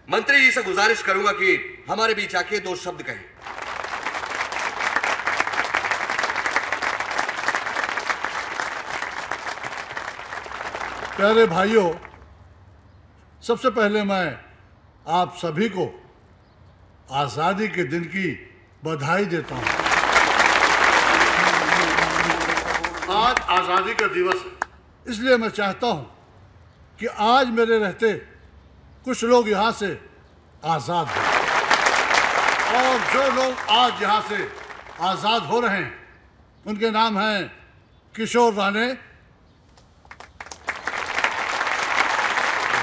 मंत्री जी से गुजारिश करूंगा कि हमारे बीच आके 2 शब्द कहें। प्यारे भाइयों, सबसे पहले मैं आप सभी को आजादी के दिन की बधाई देता हूं। आज आजादी का दिवस है, इसलिए मैं चाहता हूं कि आज मेरे रहते कुछ लोग यहां से आजाद हो, और जो लोग आज यहां से आजाद हो रहे हैं उनके नाम हैं किशोर राणे,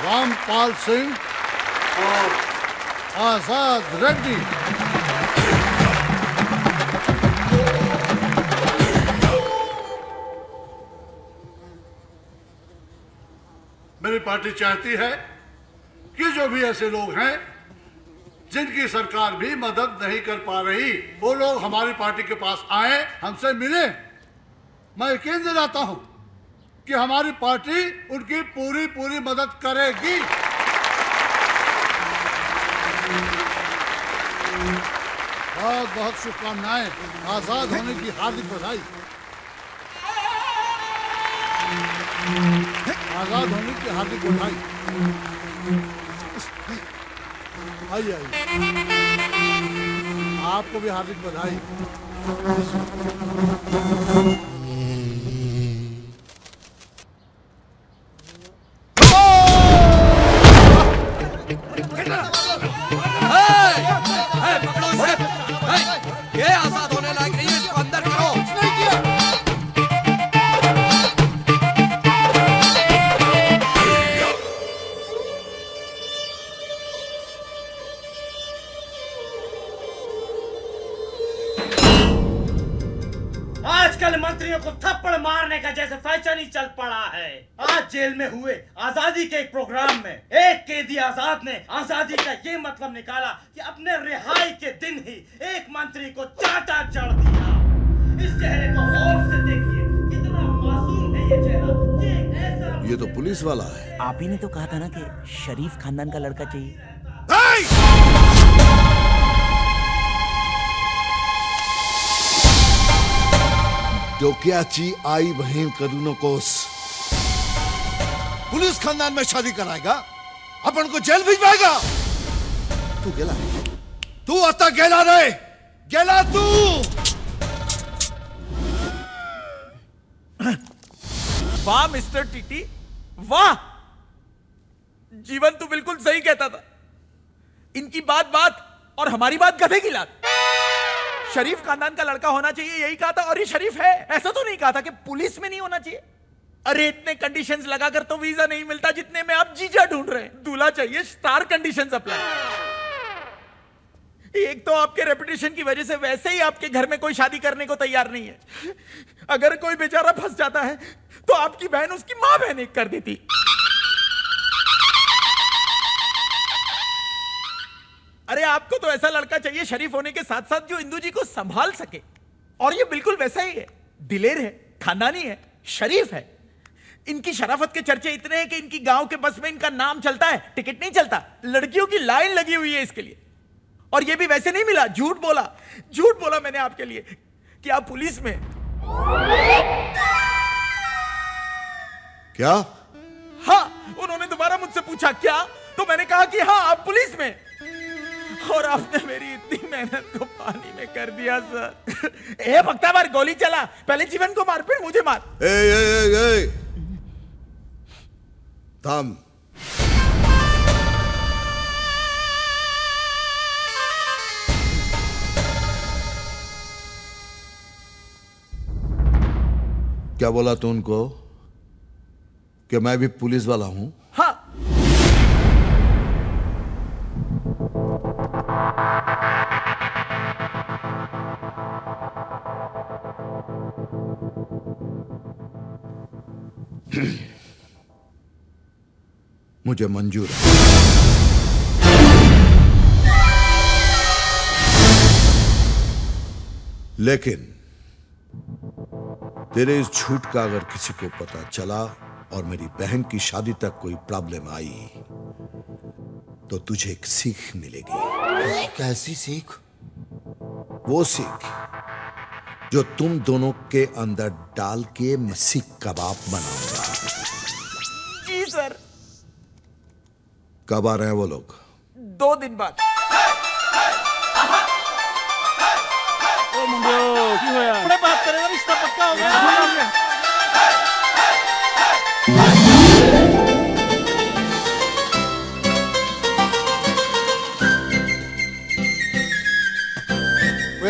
रामपाल सिंह और आजाद रेड्डी। मेरी पार्टी चाहती है कि जो भी ऐसे लोग हैं जिनकी सरकार भी मदद नहीं कर पा रही, वो लोग हमारी पार्टी के पास आए, हमसे मिले। मैं यकीन दिलाता हूं कि हमारी पार्टी उनकी पूरी मदद करेगी। बहुत बहुत शुभकामनाएं, आजाद होने की हार्दिक बधाई। आजाद होने की हार्दिक बधाई। आइए आपको भी हार्दिक बधाई। पकड़ो इसे। ये आजाद होने लायक नहीं है, इसको अंदर करो। आजकल मंत्रियों को थप्पड़ मारने का जैसे फैशन ही चल पड़ा है। आज जेल में हुए आजादी के एक प्रोग्राम में एक कैदी आजाद ने आजादी का ये मतलब निकाला कि अपने रिहाई के दिन ही एक मंत्री को चाटा चढ़ दिया। इस चेहरे को गौर से देखिए, कितना मासूम है ये चेहरा। ये तो पुलिस वाला है। आप ही ने तो कहा था ना कि शरीफ खानदान का लड़का चाहिए। डोक्याची आई बहन करूनोकोस पुलिस खानदान में शादी कराएगा, अपन को जेल भिजवाएगा। तू गेला, तू आता गेला रे, गेला तू। वाह मिस्टर टीटी, वाह। जीवन तो बिल्कुल सही कहता था। इनकी बात और हमारी बात गधे की लात। शरीफ खानदान का लड़का होना चाहिए, यही कहा था, और ये शरीफ है। ऐसा तो नहीं कहा था कि पुलिस में नहीं होना चाहिए। अरे इतने कंडीशंस लगाकर तो वीजा नहीं मिलता जितने में आप जीजा ढूंढ रहे हैं। दूल्हा चाहिए, स्टार कंडीशंस अप्लाई। एक तो आपके रेपुटेशन की वजह से वैसे ही आपके घर में कोई शादी करने को तैयार नहीं है। अगर कोई बेचारा फंस जाता है तो आपकी बहन उसकी माँ बहन एक कर देती। अरे आपको तो ऐसा लड़का चाहिए शरीफ होने के साथ साथ जो इंदू जी को संभाल सके, और ये बिल्कुल वैसा ही है। दिलेर है, खानदानी है, शरीफ है। इनकी शराफत के चर्चे इतने हैं कि इनकी गांव के बस में इनका नाम चलता है, टिकट नहीं चलता। लड़कियों की लाइन लगी हुई है इसके लिए। और ये भी वैसे नहीं मिला, झूठ बोला मैंने आपके लिए कि आप पुलिस में। क्या? हाँ, उन्होंने दोबारा मुझसे पूछा क्या, तो मैंने कहा कि हाँ आप पुलिस में। और आपने मेरी इतनी मेहनत को पानी में कर दिया सर। ए भक्ता मार, गोली चला, पहले जीवन को मार फिर मुझे मार। ए, थम। क्या बोला तू उनको कि मैं भी पुलिस वाला हूं? हाँ। मुझे मंजूर है। लेकिन तेरे इस झूठ का अगर किसी को पता चला और मेरी बहन की शादी तक कोई प्रॉब्लम आई तो तुझे एक सीख मिलेगी। कैसी सीख? वो सीख जो तुम दोनों के अंदर डाल के मैं सीख कबाब बनाऊंगा। जी सर। कब आ रहे हैं वो लोग? 2 दिन बाद। ओ मुंडो की होया? अपने बात करेगा, रिश्ता पक्का हो गया।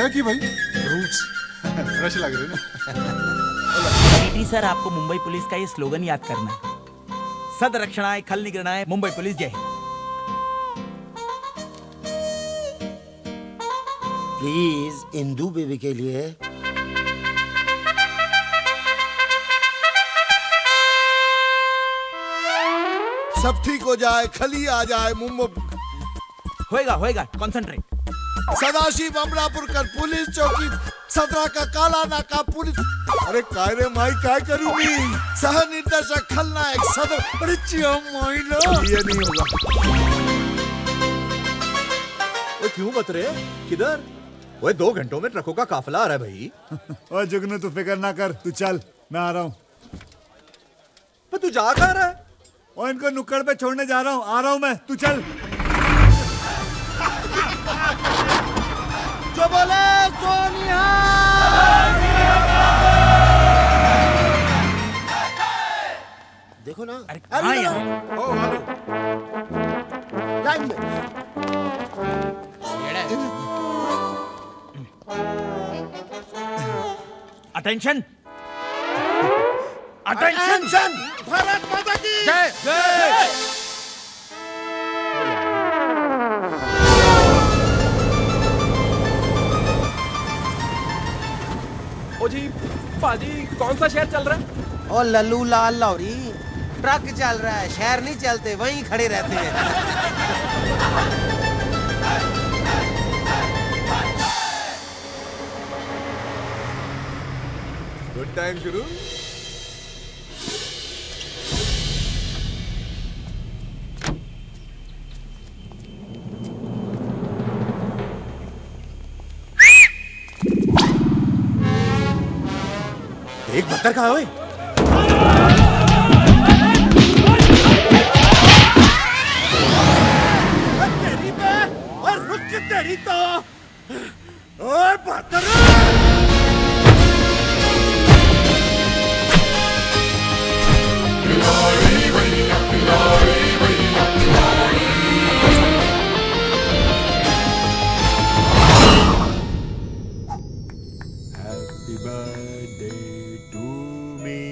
की भाई फ्रूट्स फ्रेश लग रहे ना। टीटी सर, आपको मुंबई पुलिस का ये स्लोगन याद करना है। सद रक्षणाय खल निग्रहणाय मुंबई पुलिस जय हिंद। प्लीज इंदू बेबी के लिए। सब ठीक हो जाए, खली आ जाए मुंबई। होएगा, कंसंट्रेट। सदाशिव अमरापुरकर पुलिस चौकी 17 का काला नाका पुलिस। अरे काय रे माई काय करूं मी? सह निर्देशक खलनायक सदर। अरे चिया माई लो, ये नहीं होगा। वो क्यों बत रहे? किधर? वो 2 घंटों में ट्रकों का काफिला आ रहा है भाई। और जुगनू तू फिक्र ना कर, तू चल, मैं आ रहा हूँ। पर तू जा कहाँ रहा है? और इनको नुक्कड़ पे छोड़ने जा रहा हूँ, आ रहा हूँ मैं, तू चल। जो बोले सोनिया। देखो ना, अरे कहाँ यहाँ? लाइन में। Attention, attention. भारत माता की जय जय। ओ जी पाजी, कौन सा शहर चल रहा है? ओ लल्लू लाल लौरी, ट्रक चल रहा है, शहर नहीं चलते, वहीं खड़े रहते हैं। गुड टाइम शुरू। एक बत्तर कहाँ है? तेरी पे और रुक के तेरी तो और बत्तर। Happy birthday to me.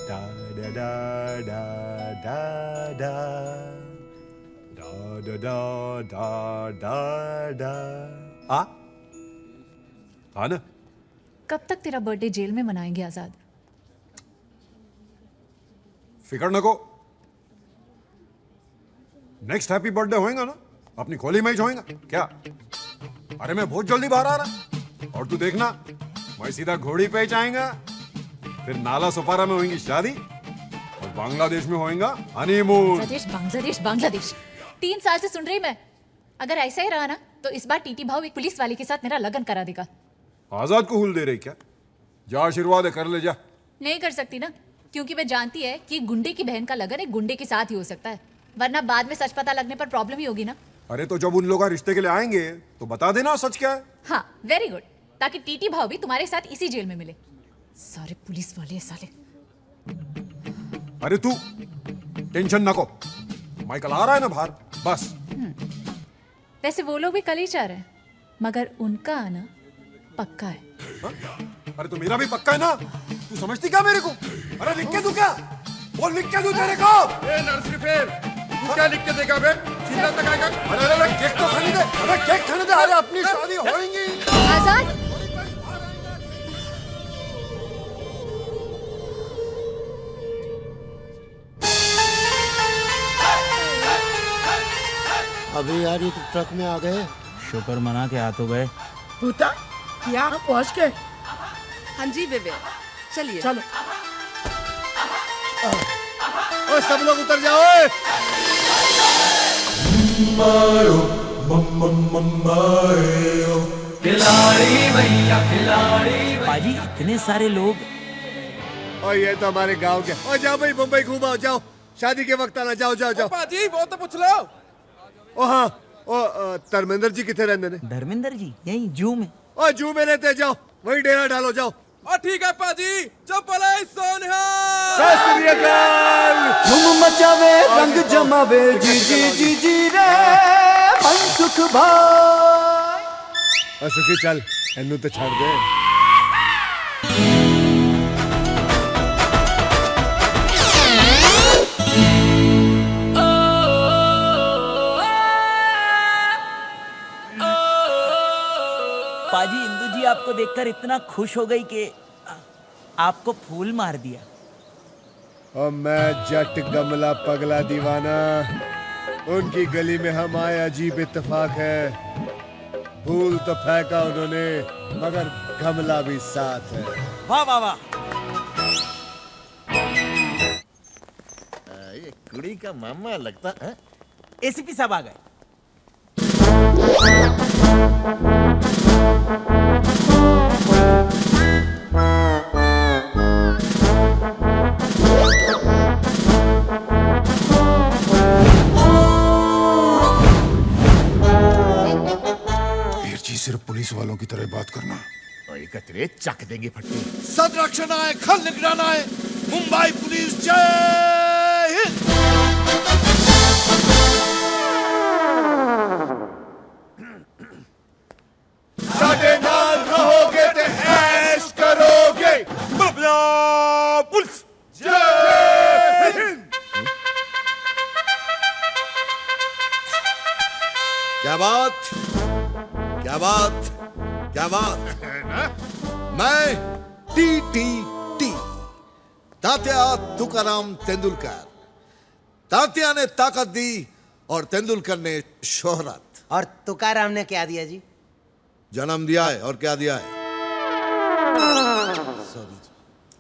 Da da da da da da. Da डा डा डा डा डा आ हाँ ना। कब तक तेरा बर्थडे जेल में मनाएंगे आजाद? फिकर न को, नेक्स्ट हैप्पी बर्थडे होएगा ना अपनी खोली में ही होएगा क्या? अरे मैं बहुत जल्दी बाहर आ रहा और तू देखना मैं सीधा घोड़ी पे जाएगा, फिर नाला सुपारा में होगी शादी और बांग्लादेश में होएगा हनीमून। बांग्लादेश बांग्लादेश बांग्लादेश 3 साल से सुन रही मैं। अगर ऐसा ही रहा ना तो इस बार टीटी भाव एक पुलिस वाले के साथ मेरा लगन करा देगा। आजाद को हुल दे रही क्या? जा आशीर्वाद है, कर ले जा। नहीं कर सकती ना, क्योंकि मैं जानती है कि गुंडे की बहन का लगन एक गुंडे के साथ ही हो सकता है, वरना बाद में सच पता लगने पर प्रॉब्लम ही होगी ना। अरे तो जब उन लोग रिश्ते के लिए आएंगे तो बता देना सच क्या है। हाँ वेरी गुड, ताकि टीटी भाव भी तुम्हारे साथ इसी जेल में मिले। सारे पुलिस वाले साले। अरे तू टेंशन न को, माइकल आ रहा है ना बाहर बस। वैसे वो लोग भी कल ही चाह रहे हैं, मगर उनका आना पक्का है। अरे तो मेरा भी पक्का है ना, तू समझती क्या मेरे को? अरे लिख के दूं क्या? वो लिख के दूं तेरे को? ए नर्सरी फेर, तू क्या लिख के देगा बे? चिल्ला तक आएगा। अरे केक तो खाने दे, अरे केक खाने दे। अरे अपनी शादी होएगी। आजाद अभी यार ये तो ट्रक में आ गए। शुक्र मना के आ तो गए। पूता क्या पहुंच गए? हाँ जी बेबे, चलिए चलो। ओए सब लोग उतर जाओ। मारो खिलाड़ी भैया खिलाड़ी। पाजी इतने सारे लोग। और ये तो हमारे गांव के। और जाओ भाई मुंबई घूमाओ, जाओ शादी के वक्त आना। जाओ जाओ जाओ। पाजी वो तो पूछ लो। ओ हाँ, ओ धर्मेंद्र जी कितने रहते ने? धर्मेंद्र जी यही जू में। ओ जू में रहते, जाओ वही डेरा डालो जाओ। और ठीक है पाजी, चप्पल सोनिया। धूम मचावे रंग जमावे जी जी जी जी रे मनसुख भाई। सुखी चल एनू तो छाड़ दे। पाजी इंदू जी आपको देखकर इतना खुश हो गई कि आपको फूल मार दिया। और मैं जट गमला पगला दीवाना, उनकी गली में हम आए अजीब इत्तेफाक है। फूल तो फेंका उन्होंने मगर गमला भी साथ है। वाह वाह वाह। ये कुड़ी का मामा लगता है। एसीपी साहब आ गए। सिर्फ पुलिस वालों की तरह बात करना। एकत्रे चक देंगे फट्टी। संरक्षण आए, खल निगरान आए, मुंबई पुलिस जय हिंद। साडे नाल रहोगे ते ऐश करोगे। पुलिस जय हिंद। क्या बात, क्या बात, क्या बात। मैं टी तात्या तुकाराम तेंदुलकर। तात्या ने ताकत दी और तेंदुलकर ने शोहरत। और तुकाराम ने क्या दिया जी? जन्म दिया है। और क्या दिया है?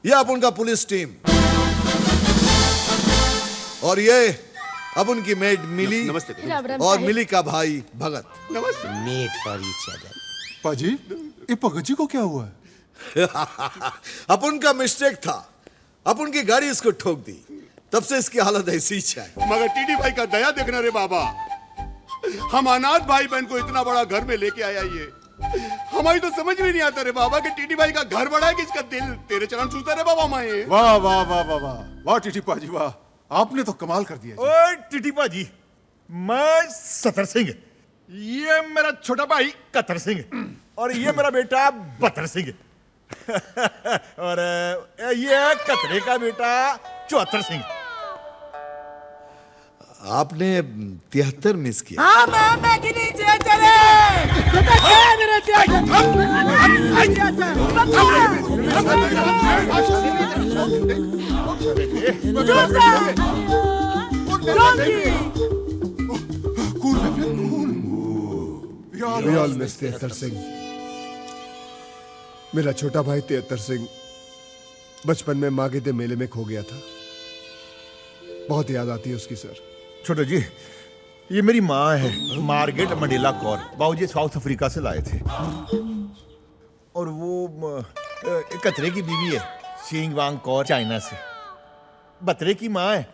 यह अपन का पुलिस टीम और ये अब उनकी मेड मिली। नमस्ते। और मिली का भाई भगत। नमस्ते। Made for each other. पाजी ये भगत जी को क्या हुआ है? अपन का मिस्टेक था, अपन की गाड़ी इसको ठोक दी, तब से इसकी हालत ऐसी ही है। मगर टीटी भाई का दया देखना रे बाबा, हम अनाथ भाई बहन को इतना बड़ा घर में लेके आया ये हमारी तो समझ में नहीं आता रे बाबा कि टीटी भाई का घर बड़ा है कि इसका दिल तेरे चरण छूता रे बाबा। मैं वाह वाह वाह वाह वाह वाह टीटी पाजी वाह, आपने तो कमाल कर दिया। ओए टीटी पाजी, मैं सतर सिंह, ये मेरा छोटा भाई कतर सिंह और ये मेरा बेटा बतर सिंह और ये कतरे का बेटा चौहत्तर सिंह। आपने 73 मिस किया। हाँ मैं के नीचे चले बेटा क्या मेरे We all miss 73 सिंह। मेरा छोटा भाई 73 सिंह बचपन में मागिदे मेले में खो गया था। बहुत याद आती है उसकी सर। छोटे जी, ये मेरी माँ है, मार्गरेट मंडेला कौर। बाबूजी साउथ अफ्रीका से लाए थे। और वो कतरे की बीवी है, सिंग वांग कौर, चाइना से। बतरे की माँ है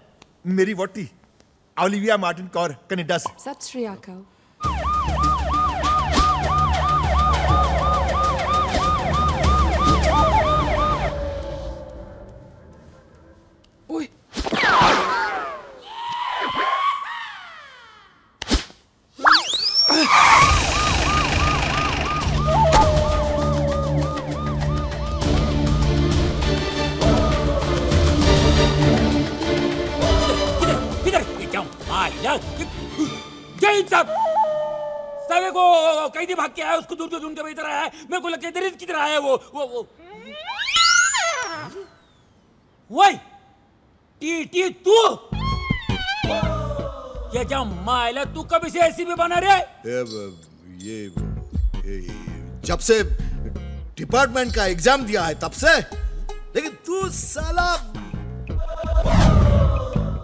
मेरी वोटी, ओलिविया मार्टिन कौर, कनाडा से। सत श्री अकाल। साले को कैदी भाग के आया, उसको ढूंढ के इधर आया है। मेरे को लगता है इधर किधर आया है वो वही टी तू ये क्या मायला, तू कभी से एसीपी बना रे? ये जब से डिपार्टमेंट का एग्जाम दिया है तब से। लेकिन तू साला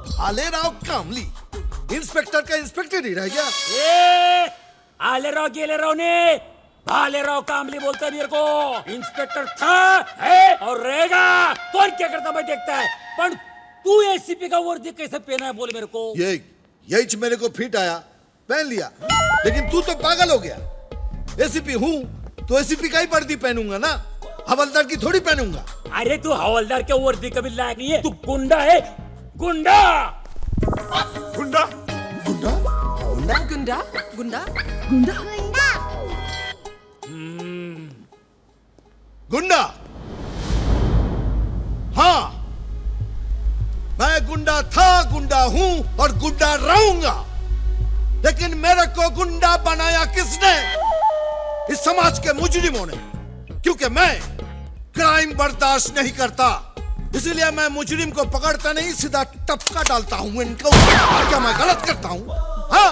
भालेराव कामली इंस्पेक्टर का इंस्पेक्टर ही रह गया। आलेराव गेलेराव ने भालेराव कामली बोलता मेरे को। इंस्पेक्टर था है और रहेगा। कौन क्या करता मैं देखता है। पर तू एसीपी का वर्दी कैसे पहना है बोले मेरे को? यही मेरे को फिट आया, पहन लिया। लेकिन तू तो पागल हो गया। एसीपी हूँ तो एसीपी का ही वर्दी पहनूंगा ना, हवलदार की थोड़ी पहनूंगा। अरे तू हवलदार के वर्दी कभी लायक नहीं है। तू गुंडा है, गुंडा गुंडा गुंडा गुंडा गुंडा गुंडा गुंडा। हाँ, मैं गुंडा था, गुंडा हूं और गुंडा रहूंगा। लेकिन मेरे को गुंडा बनाया किसने? इस समाज के मुजरिमों ने। क्योंकि मैं क्राइम बर्दाश्त नहीं करता, इसलिए मैं मुजरिम को पकड़ता नहीं, सीधा टपका डालता हूं इनको। क्या मैं गलत करता हूं? हाँ,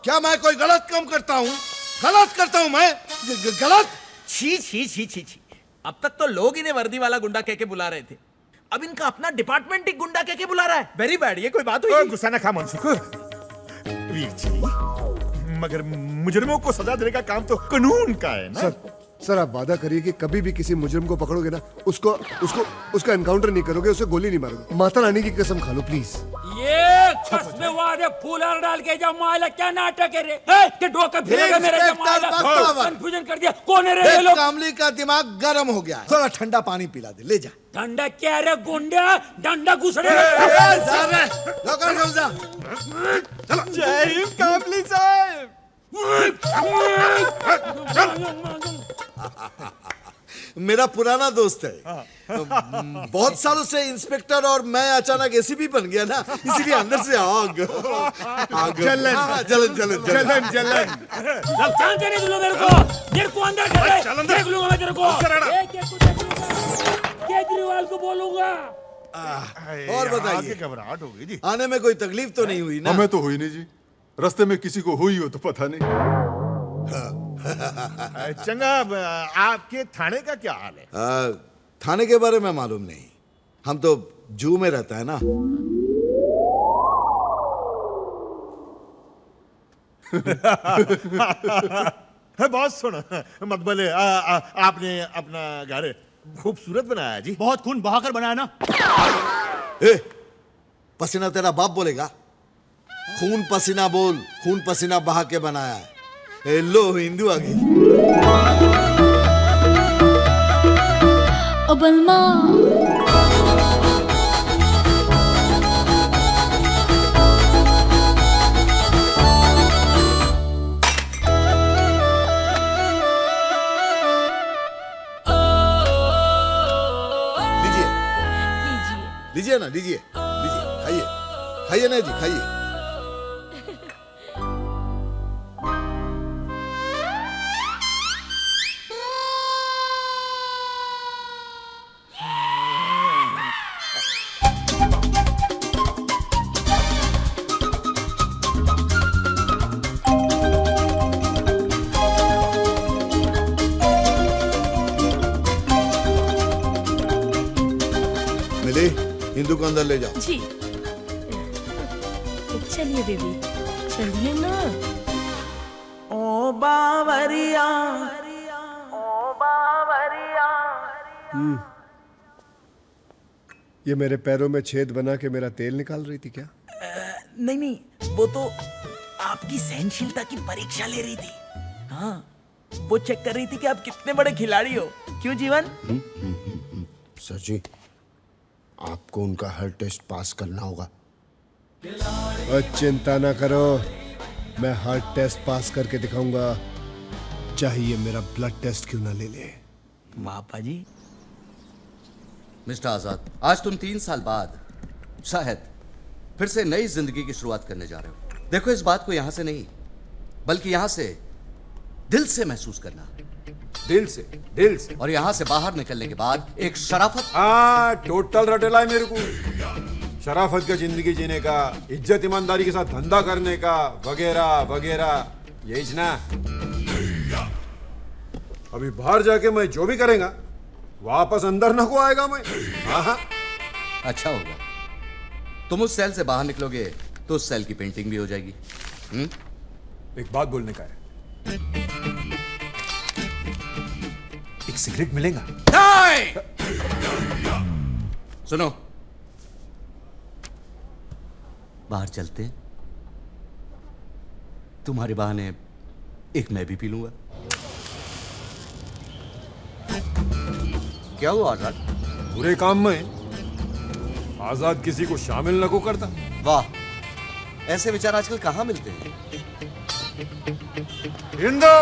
क्या मैं कोई गलत काम करता हूं? गलत करता हूं मैं? गलत? छी छी छी छी छी। अब तक तो लोग इन्हें वर्दी वाला गुंडा कह के बुला रहे थे, अब इनका अपना डिपार्टमेंट ही गुंडा कह के बुला रहा है। Very bad. ये कोई बात हुई? गुस्सा ना खा मनसुख। वीर जी, मगर मुजरिमों को सजा देने का काम तो कानून का है ना। सर आप वादा करिए कि कभी भी किसी मुजरिम को पकड़ोगे ना, उसका एनकाउंटर नहीं करोगे, उसे गोली नहीं मारोगे। माता रानी की कसम खा लो प्लीज। ये कसमे वादे फूलर डाल के जा माला, क्या नाटक है रे? के डोका फिरेगा मेरे जमाला। कंफ्यूजन कर दिया। कौन है रे ये लोग? कामली का दिमाग गर्म हो गया, थोड़ा ठंडा पानी पिला दे, ले जा। ठंडा क्या रे गुंडा? डंडा घुसड़े। जय हिंद कामली साहब। मेरा पुराना दोस्त है, बहुत सालों से इंस्पेक्टर, और मैं अचानक एसीपी बन गया ना, इसीलिए अंदर से आग जलन जलन जलन जलन जलन। जानते नहीं तुम मेरे को अंदर कर देख लूंगा मैं तेरे को। केजरीवाल को बोलूंगा। और बताइए, घबराहट हो गई जी? आने में कोई तकलीफ तो नहीं हुई ना? हमें तो हुई नहीं जी, रास्ते में किसी को हुई हो तो पता नहीं। चंगा, आपके थाने का क्या हाल है? थाने के बारे में मालूम नहीं, हम तो जू में रहता है ना। बहुत सुना मत बोले। आपने अपना घर खूबसूरत बनाया जी। बहुत खून बहाकर बनाया ना। पसीना तेरा बाप बोलेगा? खून पसीना बोल, खून पसीना बहा के बनाया है। लो हिंदू आ गई। ओ बलमा लीजिए ना, लीजिए लीजिए, खाइए। खाइए ना जी, खाइए। मिली, हिंदू को अंदर ले जाओ। जी चलिए बेबी, चलिए ना। ओ बावरिया, ये मेरे पैरों में छेद बना के मेरा तेल निकाल रही थी क्या? नहीं नहीं, वो तो आपकी सहनशीलता की परीक्षा ले रही थी। हाँ, वो चेक कर रही थी कि आप कितने बड़े खिलाड़ी हो। क्यों जीवन? सर जी, आपको उनका हर टेस्ट पास करना होगा। और चिंता ना करो, मैं हर टेस्ट पास करके दिखाऊंगा, चाहिए मेरा ब्लड टेस्ट क्यों ना ले ले। पापा जी। मिस्टर आजाद, आज तुम 3 साल बाद शायद फिर से नई जिंदगी की शुरुआत करने जा रहे हो। देखो, इस बात को यहां से नहीं बल्कि यहां से दिल से महसूस करना। दिल से, दिल से। और यहां से बाहर निकलने के बाद एक शराफत। टोटल रटेला है मेरे को। शराफत का जिंदगी जीने का, इज्जत ईमानदारी के साथ धंधा करने का, वगैरह वगैरह, यही ना। अभी बाहर जाके मैं जो भी करेगा वापस अंदर न को आएगा मैं। हाँ। अच्छा होगा, तुम उस सेल से बाहर निकलोगे तो उस सेल की पेंटिंग भी हो जाएगी। एक बात बोलने का है, एक सिगरेट मिलेगा? सुनो, बाहर चलते, तुम्हारे बहाने एक मैं भी पी लूंगा। क्या हुआ आजाद? बुरे काम में आजाद किसी को शामिल न को करता। वाह, ऐसे विचार आजकल कहां मिलते हैं? हिंदू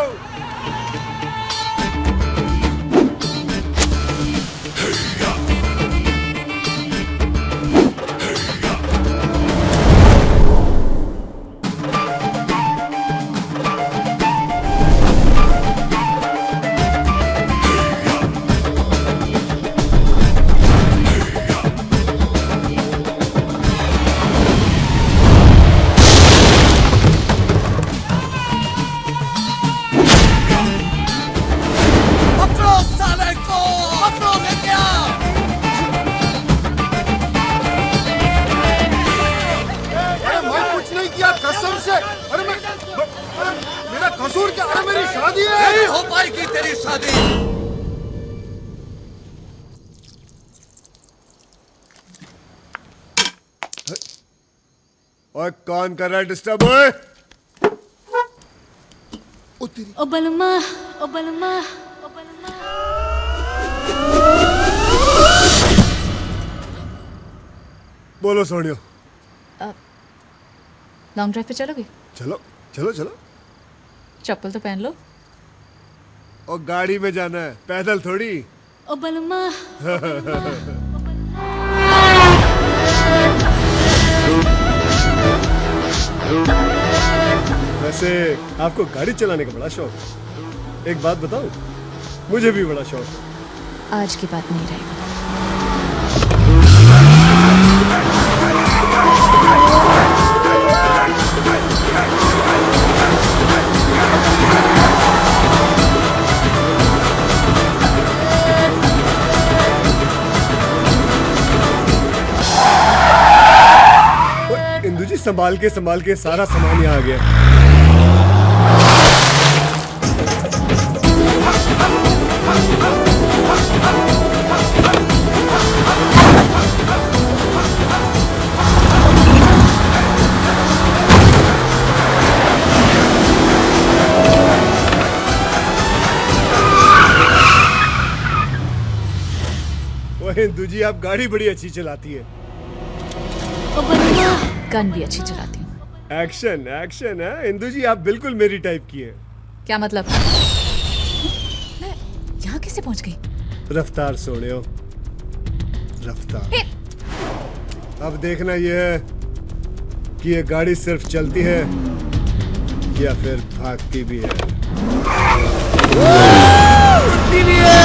कसूर क्या? अरे मेरी शादी है। नहीं हो पाएगी तेरी शादी। और कौन कर रहा है डिस्टर्ब? ओए ओ बलमा, ओ बलमा, ओ बलमा। बोलो सोनियो। लॉन्ग ड्राइव पे चलोगे? चलो चलो चलो। चप्पल तो पहन लो। और गाड़ी में जाना है, पैदल थोड़ी। ओ बलमा। वैसे आपको गाड़ी चलाने का बड़ा शौक। एक बात बताऊं, मुझे भी बड़ा शौक। आज की बात नहीं रहेगा। इंदु जी, संभाल के सारा सामान यहाँ आ गया। वो इंदु जी, आप गाड़ी बड़ी अच्छी चलाती है। गन भी अच्छी चलाती हूँ। एक्शन एक्शन है इंदु जी, आप बिल्कुल मेरी टाइप की हैं। क्या मतलब? मैं यहाँ कैसे पहुँच गई? रफ्तार सोनियो, रफ्तार। अब देखना ये है कि ये गाड़ी सिर्फ चलती है या फिर भागती भी है। उड़ती भी है।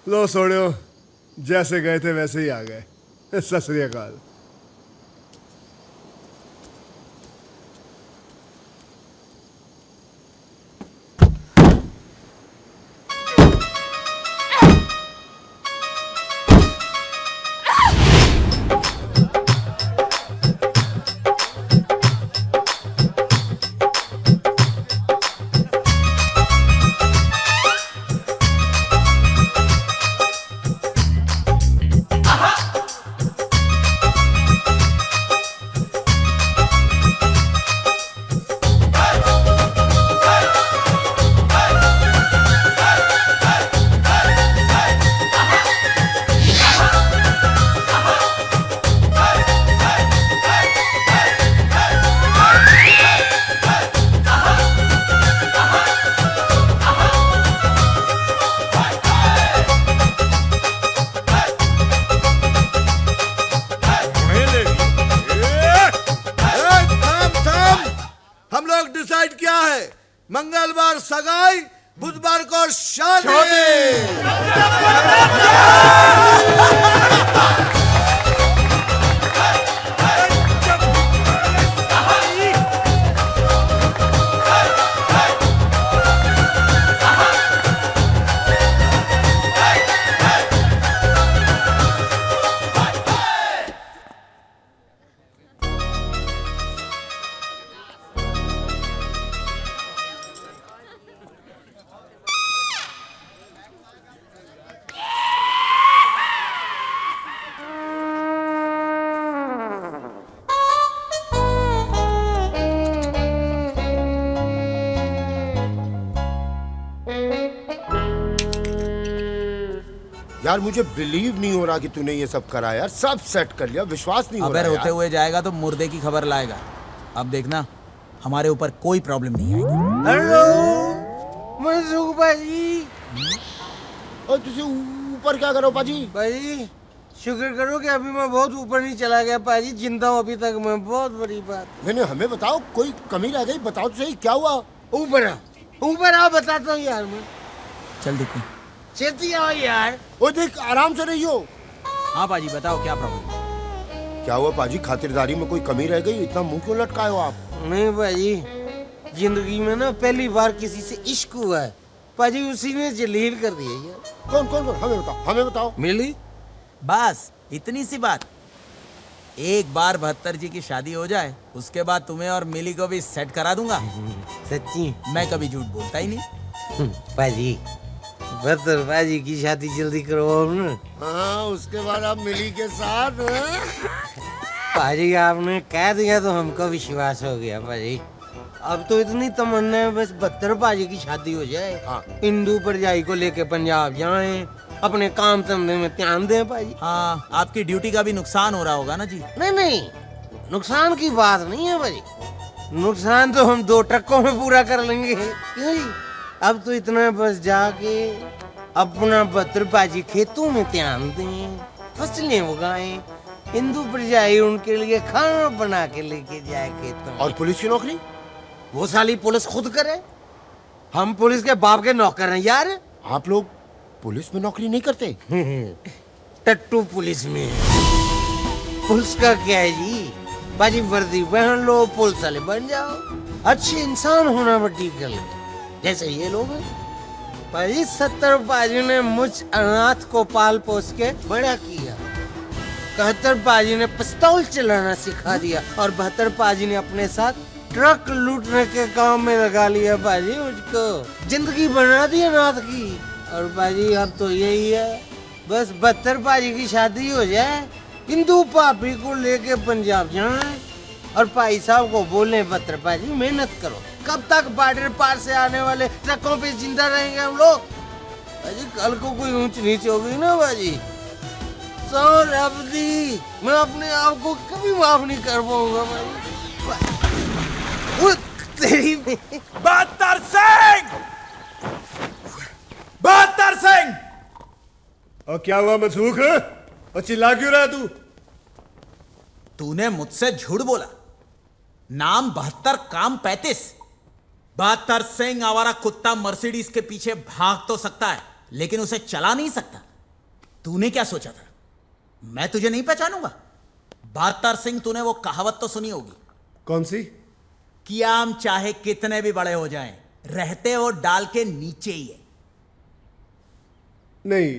लो सोड़ियो, जैसे गए थे वैसे ही आ गए। सत श्री अकाल। डिसाइड किया है, मंगलवार सगाई, बुधवार को शादी। यार मुझे बिलीव नहीं हो रहा कि तूने ये सब करा यार, सब सेट कर लिया, विश्वास नहीं हो रहा। अबे रोते हुए जाएगा तो मुर्दे की खबर लाएगा। अब देखना हमारे ऊपर कोई प्रॉब्लम नहीं आएगी। हेलो मनसुख भाई। और तुझे ऊपर क्या करो पाजी? भाई शुक्र करो कि अभी मैं बहुत ऊपर नहीं चला गया पाजी, जिंदा हूँ अभी तक मैं, बहुत बड़ी बात। नहीं हमें बताओ, कोई कमी रह गई, बताओ तो सही क्या हुआ। ऊपर आओ बताता हूँ यार मैं। चल दिखने छेती आओ यार। ओ देख आराम से रहियो। हाँ पाजी बताओ क्या प्रॉब्लम? क्या हुआ पाजी, खातिरदारी में कोई कमी रह गई? इतना मुंह क्यों लटकाए हो आप? नहीं पाजी, जिंदगी में ना पहली बार किसी से इश्क हुआ है पाजी, उसी ने जलील कर दिया यार। कौन कौन कौन? हमें बताओ, हमें बताओ। मिली? बस इतनी सी बात। एक बार 72 जी की शादी हो जाए उसके बाद तुम्हें और मिली को भी सेट करा दूंगा। सच्ची? मैं कभी झूठ बोलता ही नहीं। पाजी 72 पाजी की शादी जल्दी करवाओ ना। हाँ उसके बाद आप मिली के साथ पाजी आपने कह दिया तो हमको विश्वास हो गया पाजी। अब तो इतनी तमन्ना है बस बहत्तर पाजी की शादी हो जाए, हिंदू परजाई को लेके पंजाब जाएं, अपने काम धंधे में ध्यान दें पाजी। हाँ, आपकी ड्यूटी का भी नुकसान हो रहा होगा ना जी। नहीं नहीं, नुकसान की बात नहीं है भाई, नुकसान तो हम 2 ट्रकों में पूरा कर लेंगे। क्यों जी? अब तो इतना बस जाके अपना 72 पाजी खेतों में ध्यान दें, फसलें उगाएं, हिंदू परजाई उनके लिए खाना बना के लेके जाए खेतों में। और पुलिस की नौकरी? वो साली पुलिस खुद करे, हम पुलिस के बाप के नौकर हैं यार। आप लोग पुलिस में नौकरी नहीं करते? टट्टू पुलिस में है। पुलिस का क्या है जी, बाजी वर्दी पहन लो, पुलिस वाले बन जाओ, अच्छे इंसान होना बड़ी गल जैसे ये लोग हैं। भाई 70 पाजी ने मुझ अनाथ को पाल पोस के बड़ा किया, 71 पाजी ने पिस्तौल चलाना सिखा दिया और 72 पाजी ने अपने साथ ट्रक लूटने के काम में लगा लिया बाजी। मुझको जिंदगी बना दी अनाथ की। और बाजी अब तो यही है, बस 72 पाजी की शादी हो जाए, हिंदू पापी को लेके पंजाब जाए और भाई साहब को बोले 72 पाजी मेहनत करो। कब तक बॉर्डर पार से आने वाले ट्रकों पे जिंदा रहेंगे हम लोग? बाजी कल को कोई ऊंच नीच होगी ना बाजी, सौर अवधि मैं अपने आप को कभी माफ नहीं कर पाऊंगा बाजी। तेरी 72 सिंह! 72 सिंह! और क्या हुआ मनसूख? और चिल्ला क्यों रहा तू? तूने मुझसे झूठ बोला। नाम 72, काम 35। 72 सिंह आवारा कुत्ता मर्सिडीज के पीछे भाग तो सकता है, लेकिन उसे चला नहीं सकता। तूने क्या सोचा था, मैं तुझे नहीं पहचानूंगा? 72 सिंह, तूने वो कहावत तो सुनी होगी। कौन सी? कि आम चाहे कितने भी बड़े हो जाएं, रहते वो डाल के नीचे ही है। नहीं,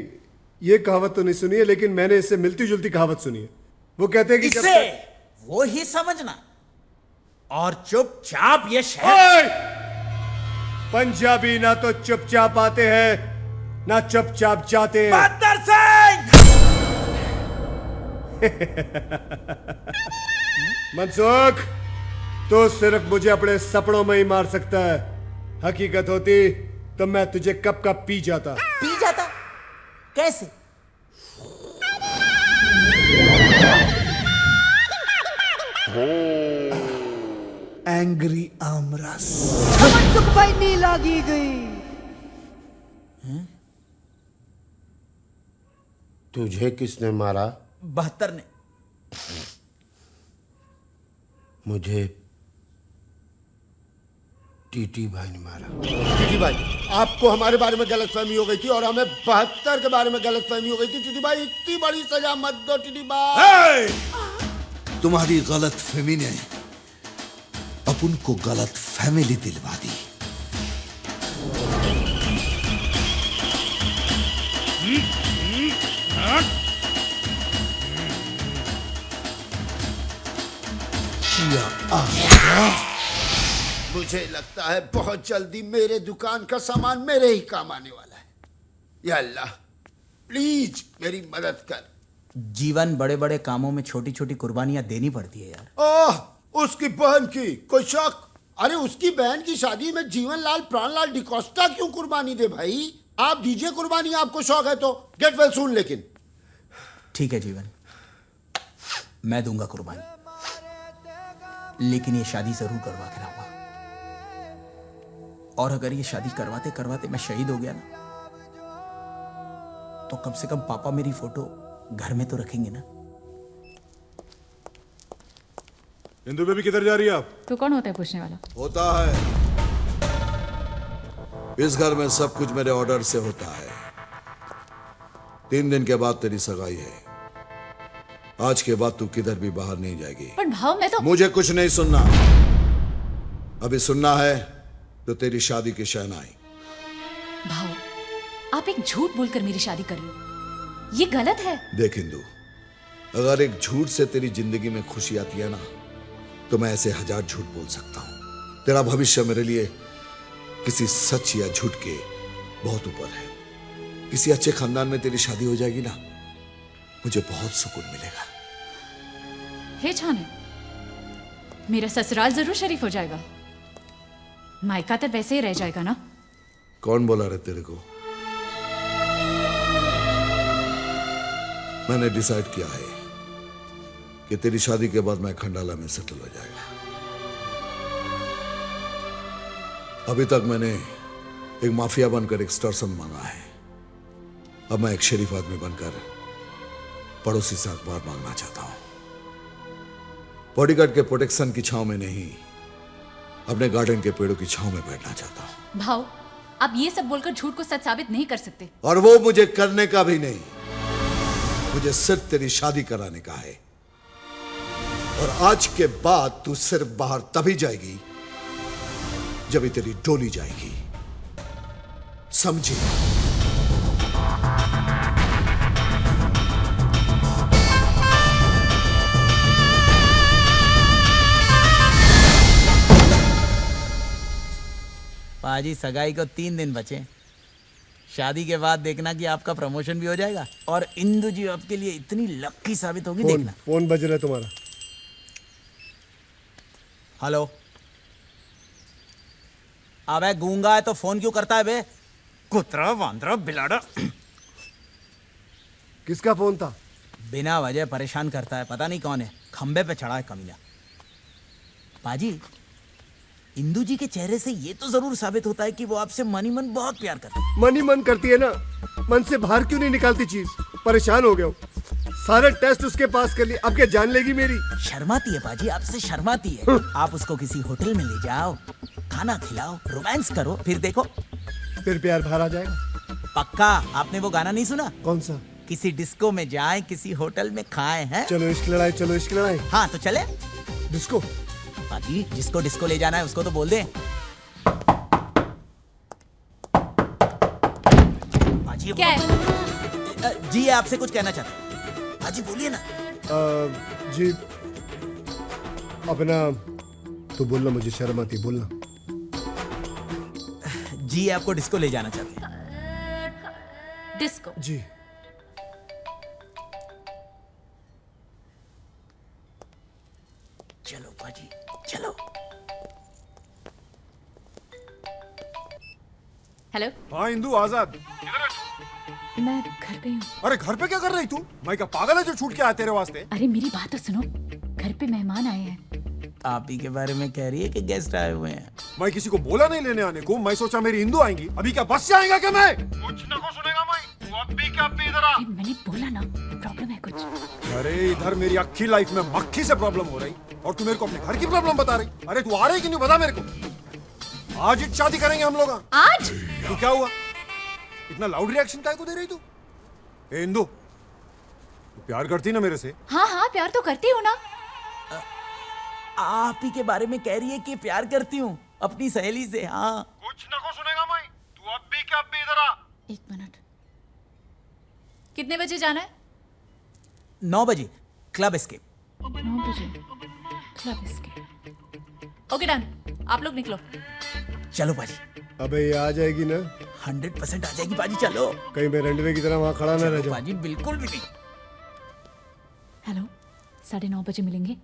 ये कहावत तो नहीं सुनी है, लेकिन मैंने इससे मिलती जुलती कहावत सुनी है। वो कहते हैं कि इसे वो ही समझना और चुपचाप ये शहर। पंजाबी ना तो चुपचाप आते हैं ना चुपचाप जाते हैं। 72 सिंह! मनसुख, तो सिर्फ मुझे अपने सपनों में ही मार सकता है। हकीकत होती तो मैं तुझे कब का पी जाता। पी जाता? कैसे? एंग्री आमरस मनसुख भाई नी लागी गई। तुझे किसने मारा? 72 ने। मुझे टीटी भाई ने मारा। टीटी भाई, आपको हमारे बारे में गलतफहमी हो गई थी और हमें 72 के बारे में गलतफहमी हो गई थी। टीटी भाई, इतनी बड़ी सजा मत दो टीटी भाई। तुम्हारी गलत फहमी ने अपन को गलत फैमिली दिलवा दी। मुझे लगता है बहुत जल्दी मेरे दुकान का सामान मेरे ही काम आने वाला है। या अल्लाह, प्लीज मेरी मदद कर। जीवन बड़े बड़े कामों में छोटी छोटी कुर्बानियां देनी पड़ती है यार। ओह, उसकी बहन की कोई शक? अरे उसकी बहन की शादी में जीवनलाल प्राणलाल डिकोस्टा क्यों कुर्बानी दे भाई? आप दीजिए कुर्बानी, आपको शौक है तो। Get well soon. लेकिन ठीक है जीवन, मैं दूंगा कुर्बानी, लेकिन ये शादी जरूर करवा के रहूंगा। और अगर ये शादी करवाते करवाते मैं शहीद हो गया ना, तो कम से कम पापा मेरी फोटो घर में तो रखेंगे ना। इंदु बेबी किधर जा रही है आप? तू कौन होता है पूछने वाला? होता है, इस घर में सब कुछ मेरे ऑर्डर से होता है। 3 दिन के बाद तेरी सगाई है। आज के बाद तू किधर भी बाहर नहीं जाएगी। पर भाव, मैं तो मुझे कुछ नहीं सुनना। अभी सुनना है तो तेरी शादी की शहनाई। भाव, आप एक झूठ बोलकर मेरी शादी कर लो, ये गलत है। देख इंदु, अगर एक झूठ से तेरी जिंदगी में खुशी आती है ना, तो मैं ऐसे 1000 झूठ बोल सकता हूं। तेरा भविष्य मेरे लिए किसी सच या झूठ के बहुत ऊपर है। किसी अच्छे खानदान में तेरी शादी हो जाएगी ना, मुझे बहुत सुकून मिलेगा। हे छाने मेरा ससुराल जरूर शरीफ हो जाएगा, मायका तो वैसे ही रह जाएगा ना। कौन बोला रे तेरे को? मैंने डिसाइड किया है कि तेरी शादी के बाद मैं खंडाला में सेटल हो जाएगा। अभी तक मैंने एक माफिया बनकर एक्सटॉर्शन मांगा है, अब मैं एक शरीफ आदमी बनकर पड़ोसी से अखबार मांगना चाहता हूं। बॉडीगार्ड के प्रोटेक्शन की छांव में नहीं, अपने गार्डन के पेड़ों की छांव में बैठना चाहता हूं। भाव, आप ये सब बोलकर झूठ को सच साबित नहीं कर सकते। और वो मुझे करने का भी नहीं, मुझे सिर्फ तेरी शादी कराने का है। और आज के बाद तू सिर्फ बाहर तभी जाएगी जब तेरी डोली जाएगी, समझी? पाजी सगाई को 3 दिन बचे, शादी के बाद देखना कि आपका प्रमोशन भी हो जाएगा और इंदु जी आपके लिए इतनी लक्की साबित होगी, देखना। फोन बज रहा है तुम्हारा। हेलो। अबे गूंगा है तो फोन क्यों करता है बे? कुतरा वांदरा बिलाड़ा। किसका फोन था? बिना वजह परेशान करता है, पता नहीं कौन है, खंबे पे चढ़ा है कमीना। पाजी, इंदु जी के चेहरे से ये तो जरूर साबित होता है कि वो आपसे मन ही मन बहुत प्यार करती है। मन ही मन करती है ना, मन से बाहर क्यों नहीं निकालती चीज? परेशान हो गया हूँ, सारे टेस्ट उसके पास कर लिए, अब क्या जान लेगी मेरी? शर्माती है पाजी, आपसे शर्माती है। आप उसको किसी होटल में ले जाओ, खाना खिलाओ, रोमांस करो, फिर देखो फिर प्यार बाहर आ जाएगा। पक्का। आपने वो गाना नहीं सुना? कौन सा? किसी डिस्को में जाए, किसी होटल में खाए हैं। चलो इश्क लड़ाई, चलो इश्क लड़ाई। हाँ तो चले। डिस्को? पाजी, जिसको डिस्को ले जाना है उसको तो बोल दे। पाजी क्या है? जी आपसे कुछ कहना चाहते हैं। पाजी बोलिए ना। जी अपना तो बोलना, मुझे शर्म आती, बोलना। जी आपको डिस्को ले जाना चाहते हैं। डिस्को? जी। चलो पाजी चलो। हेलो। हाँ इंदु, आजाद। मैं घर पे हूँ। अरे घर पे क्या कर रही तू? मैं क्या पागल है जो छूट के आया तेरे वास्ते? अरे मेरी बात तो सुनो, घर पे मेहमान आए हैं। आप ही के बारे में कह रही है कि गेस्ट आए हुए हैं। मैं किसी को बोला नहीं लेने आने को, मैं सोचा मेरी इंदु आएंगी। अभी क्या बस से आएगा क्या? मैं कुछ ना को सुनेगा मैं। तू अब भी इधर आ। मैंने बोला ना, प्रॉब्लम है कुछ। अरे इधर मेरी अक्खी लाइफ में मक्खी से प्रॉब्लम हो रही और तू मेरे को अपने घर की प्रॉब्लम बता रही। अरे तू आ रही कि नहीं बता मेरे को। आज ही शादी करेंगे हम लोग। आज? तू क्या हुआ, इतना लाउड रिएक्शन काहे को दे रही तू? ए इंदु, तू प्यार करती ना मेरे से? हाँ हाँ, प्यार तो करती हूँ ना। आप ही के बारे में कह रही है कि प्यार करती हूँ अपनी सहेली से। हाँ कुछ ना को सुनेगा मैं। तू अब भी क्या इधर आ। 1 मिनट। कितने बजे जाना है? 9 बजे क्लब एस्केप। 9 बजे क्लब एस्केप। ओके डन, आप लोग निकलो। चलो पाजी। अबे ये आ जाएगी ना? 100% आ जाएगी पाजी, चलो। कहीं मैं रंडवे की तरह वहां खड़ा ना रह जाऊं। पाजी बिल्कुल भी नहीं। हेलो, 9:30 बजे मिलेंगे,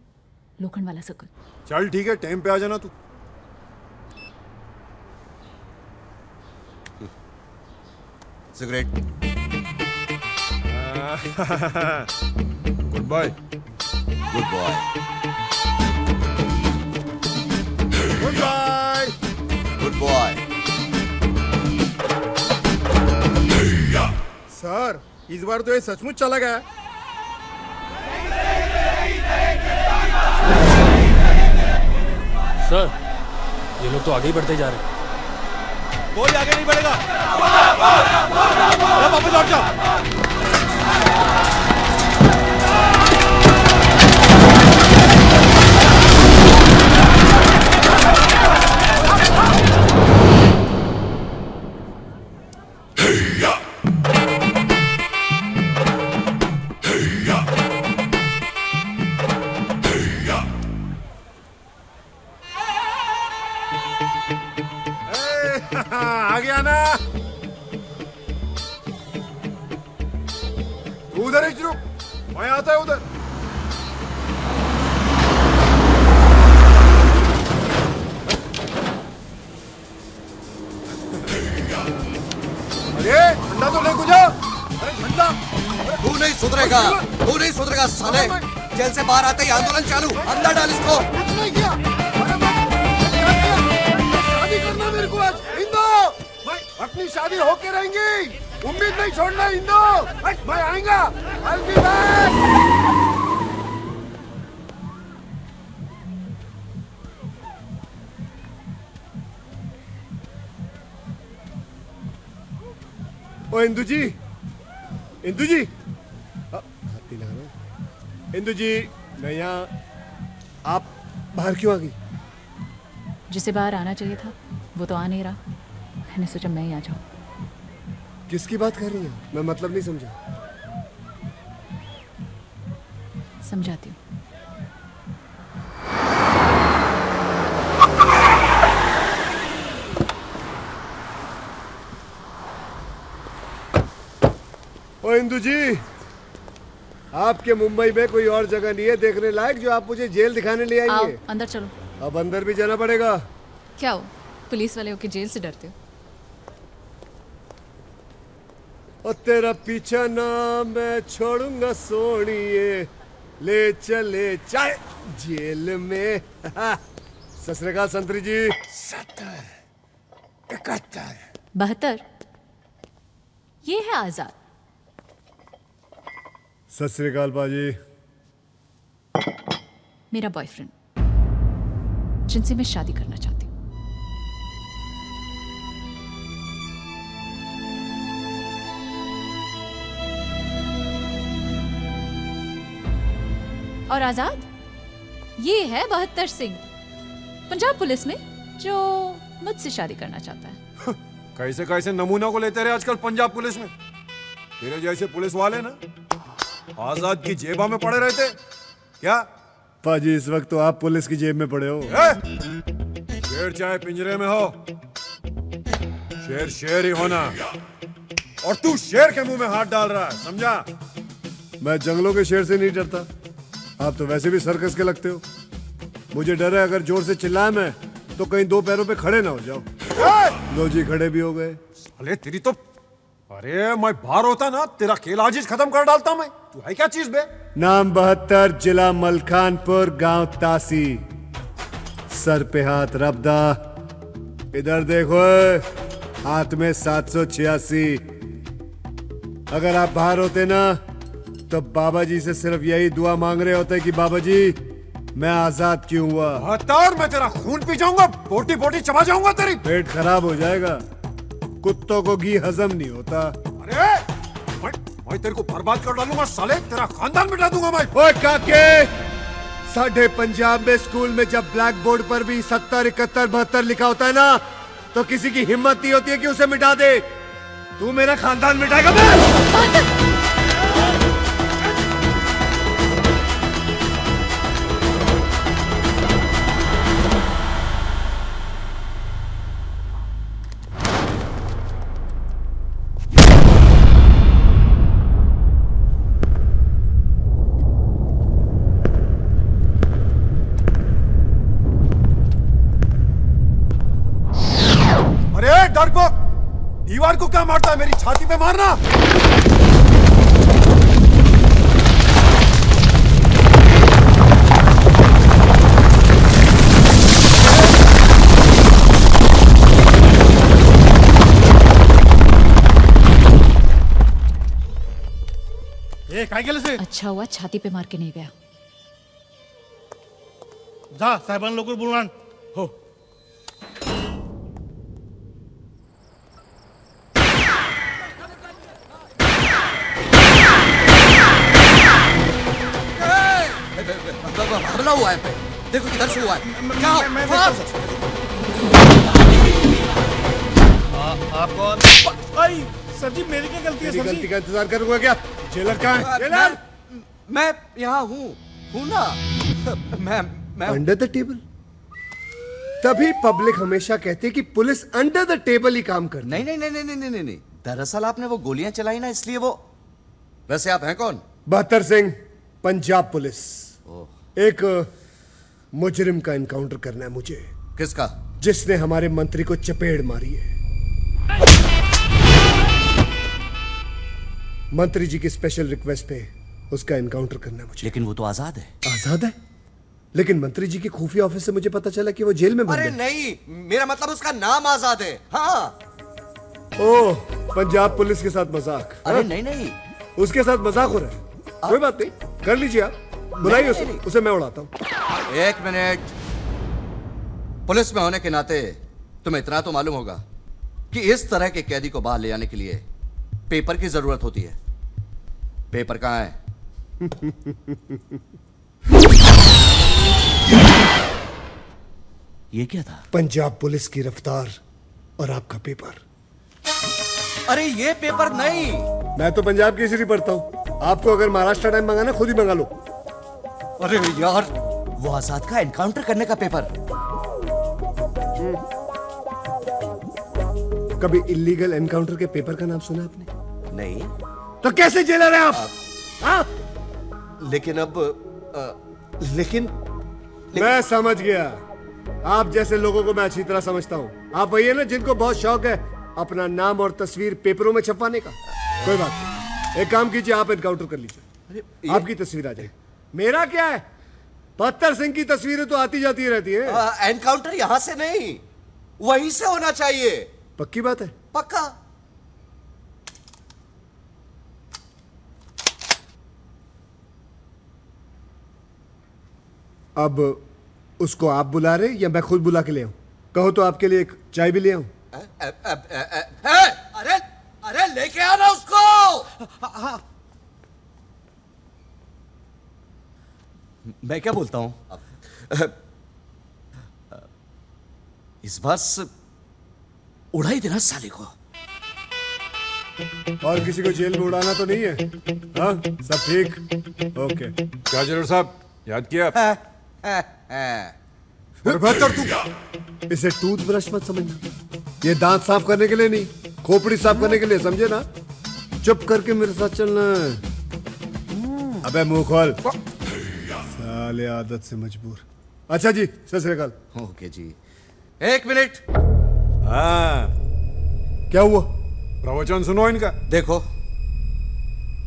लोखंड वाला सर्कल। चल ठीक है, टाइम पे आ जाना तू। Cigarette. Good boy. Good boy. Good bye. Good boy. Sir इस बार तो ये सचमुच चला गया। सर, ये लोग तो आगे ही बढ़ते जा रहे हैं। कोई आगे नहीं बढ़ेगा। वापस लौट जाओ। आ गया ना? तू उधर ही रुक, मैं आता है उधर। अरे ठंडा तो लेके जाओ। अरे ठंडा। तू नहीं सुधरेगा साले। जेल से बाहर आते ही आंदोलन चालू, अंदर डाल इसको। नहीं किया। शादी करना मेरे को आज। इंदो, मैं अपनी शादी होके रहेंगी। उम्मीद नहीं छोड़ना इंदो। मैं आएगा। I'll be back। ओ इंदु जी, इंदु जी, हाथी लगाना। इंदु जी, मैं यहाँ, आप बाहर क्यों आ गई? जिसे बाहर आना चाहिए था वो तो आ नहीं रहा, मैंने सोचा मैं ही आ जाऊं। किसकी बात कर रही हैं? मैं मतलब नहीं समझा। समझाती हूँ। ओ इंदु जी, आपके मुंबई में कोई और जगह नहीं है देखने लायक जो आप मुझे जेल दिखाने ले आई आओ है? अंदर चलो। अब अंदर भी जाना पड़ेगा। क्या हो, पुलिस वाले होके जेल से डरते हो? और तेरा पीछा ना मैं छोड़ूंगा सोनिए, ले चले चाहे जेल में। सत श्री अकाल संतरी जी। 70, 71, 72 ये है आजाद। सत श्री अकाल बाजी। मेरा बॉयफ्रेंड जिनसे मैं शादी करना चाहती हूँ। और आजाद ये है 72 सिंह, पंजाब पुलिस में, जो मुझसे शादी करना चाहता है। कैसे कैसे नमूना को लेते रहे आजकल पंजाब पुलिस में। तेरे जैसे पुलिस वाले ना आजाद की जेबा में पड़े रहते क्या? पाजी इस वक्त तो आप पुलिस की जेब में पड़े हो। शेर चाहे पिंजरे में हो, शेर शेर ही होना। और तू शेर के मुंह में हाथ डाल रहा है, समझा? मैं जंगलों के शेर से नहीं डरता, आप तो वैसे भी सर्कस के लगते हो। मुझे डर है अगर जोर से चिल्लाया मैं तो कहीं दो पैरों पे खड़े ना हो जाओ। लो जी, खड़े भी हो गए। अरे तेरी तो, अरे मैं बाहर होता ना तेरा खेल आज खत्म कर डालता मैं। तू है क्या चीज बे? नाम 72, जिला मलखानपुर, गांव तासी, सर पे हाथ रबदा। इधर देखो, हाथ में 786। अगर आप बाहर होते ना तो बाबा जी से सिर्फ यही दुआ मांग रहे होते कि बाबा जी मैं आजाद क्यों हुआ। हतार, मैं तेरा खून पी जाऊंगा, बोटी बोटी चबा जाऊंगा तेरी। पेट खराब हो जाएगा, कुत्तों को घी हजम नहीं होता। अरे मैं तेरे को बर्बाद कर डालूंगा साले, तेरा खानदान मिटा दूंगा मैं। ओए काके, साढ़े पंजाब में स्कूल में जब ब्लैक बोर्ड पर भी 70, 71, 72 लिखा होता है ना, तो किसी की हिम्मत नहीं होती है कि उसे मिटा दे। तू मेरा खानदान मिटाएगा मैं? डरपोक, दीवार को क्या मारता है, मेरी छाती पे मारना। से अच्छा हुआ छाती पे मार के नहीं गया। जा साहेबान लोग बोलना हो। हमला हुआ है पे, देखो किधर से हुआ है। क्या आप कौन? आई सर जी, मेरी क्या गलती है? सर गलती का इंतजार करूंगा क्या? जेलर कहाँ है? जेलर? मैं यहाँ हूँ ना। मैं अंडर द टेबल। तभी पब्लिक हमेशा कहती है कि पुलिस अंडर द टेबल ही काम करती है। नहीं। दरअसल आपने वो गोलियां चलाई ना, इसलिए वो। वैसे आप हैं कौन? 72 सिंह, पंजाब पुलिस। एक मुजरिम का एनकाउंटर करना है मुझे। किसका? जिसने हमारे मंत्री को चपेड़ मारी है। मंत्री जी की स्पेशल रिक्वेस्ट पे उसका एनकाउंटर करना है मुझे। लेकिन वो तो आजाद है। आजाद है? लेकिन मंत्री जी की खुफिया ऑफिस से मुझे पता चला कि वो जेल में बंद अरे है। नहीं, मेरा मतलब उसका नाम आजाद है। हाँ। ओह, पंजाब पुलिस के साथ मजाक। अरे हाँ? नहीं नहीं, उसके साथ मजाक हो रहा है। कोई बात नहीं, कर लीजिए आप, बुलाइए उसे, उसे मैं उड़ाता हूँ। एक मिनट। पुलिस में होने के नाते तुम्हें इतना तो मालूम होगा कि इस तरह के कैदी को बाहर ले आने के लिए पेपर की जरूरत होती है। पेपर कहाँ है? ये क्या था? पंजाब पुलिस की रफ्तार और आपका पेपर। अरे ये पेपर नहीं। मैं तो पंजाब केसरी पढ़ता हूँ। आपको अगर महाराष्ट्र टाइम मंगाना खुद ही मंगा लो। अरे यार, वो आजाद का एनकाउंटर करने का पेपर। कभी इलीगल एनकाउंटर के पेपर का नाम सुना आपने? नहीं। तो कैसे जेलर है आप? हाँ? लेकिन अब लेकिन मैं समझ गया। आप जैसे लोगों को मैं अच्छी तरह समझता हूँ। आप वही है ना जिनको बहुत शौक है अपना नाम और तस्वीर पेपरों में छपवाने का। कोई बात नहीं, एक काम कीजिए, आप एनकाउंटर कर लीजिए, आपकी तस्वीर आ जाए। मेरा क्या है, पत्थर सिंह की तस्वीरें तो आती जाती रहती है। एनकाउंटर यहां से नहीं, वहीं से होना चाहिए। पक्की बात है? पक्का। अब उसको आप बुला रहे या मैं खुद बुला के ले आऊं? कहो तो आपके लिए एक चाय भी ले आऊं? अरे अरे लेके आना उसको। मैं क्या बोलता हूं? इस बार उड़ा ही देना साले को। और किसी को जेल में उड़ाना तो नहीं है? हाँ, सब ठीक? ओके। क्या जरूर साहब, याद किया? बेहतर तू इसे टूथब्रश मत समझना, ये दांत साफ करने के लिए नहीं, खोपड़ी साफ करने के लिए, समझे ना? चुप करके मेरे साथ चलना है। अबे मुंह खोल, साले आदत से मजबूर। अच्छा जी, सत श्री अकाल। ओके जी, एक मिनट। हाँ, क्या हुआ? प्रवचन सुनो इनका। देखो,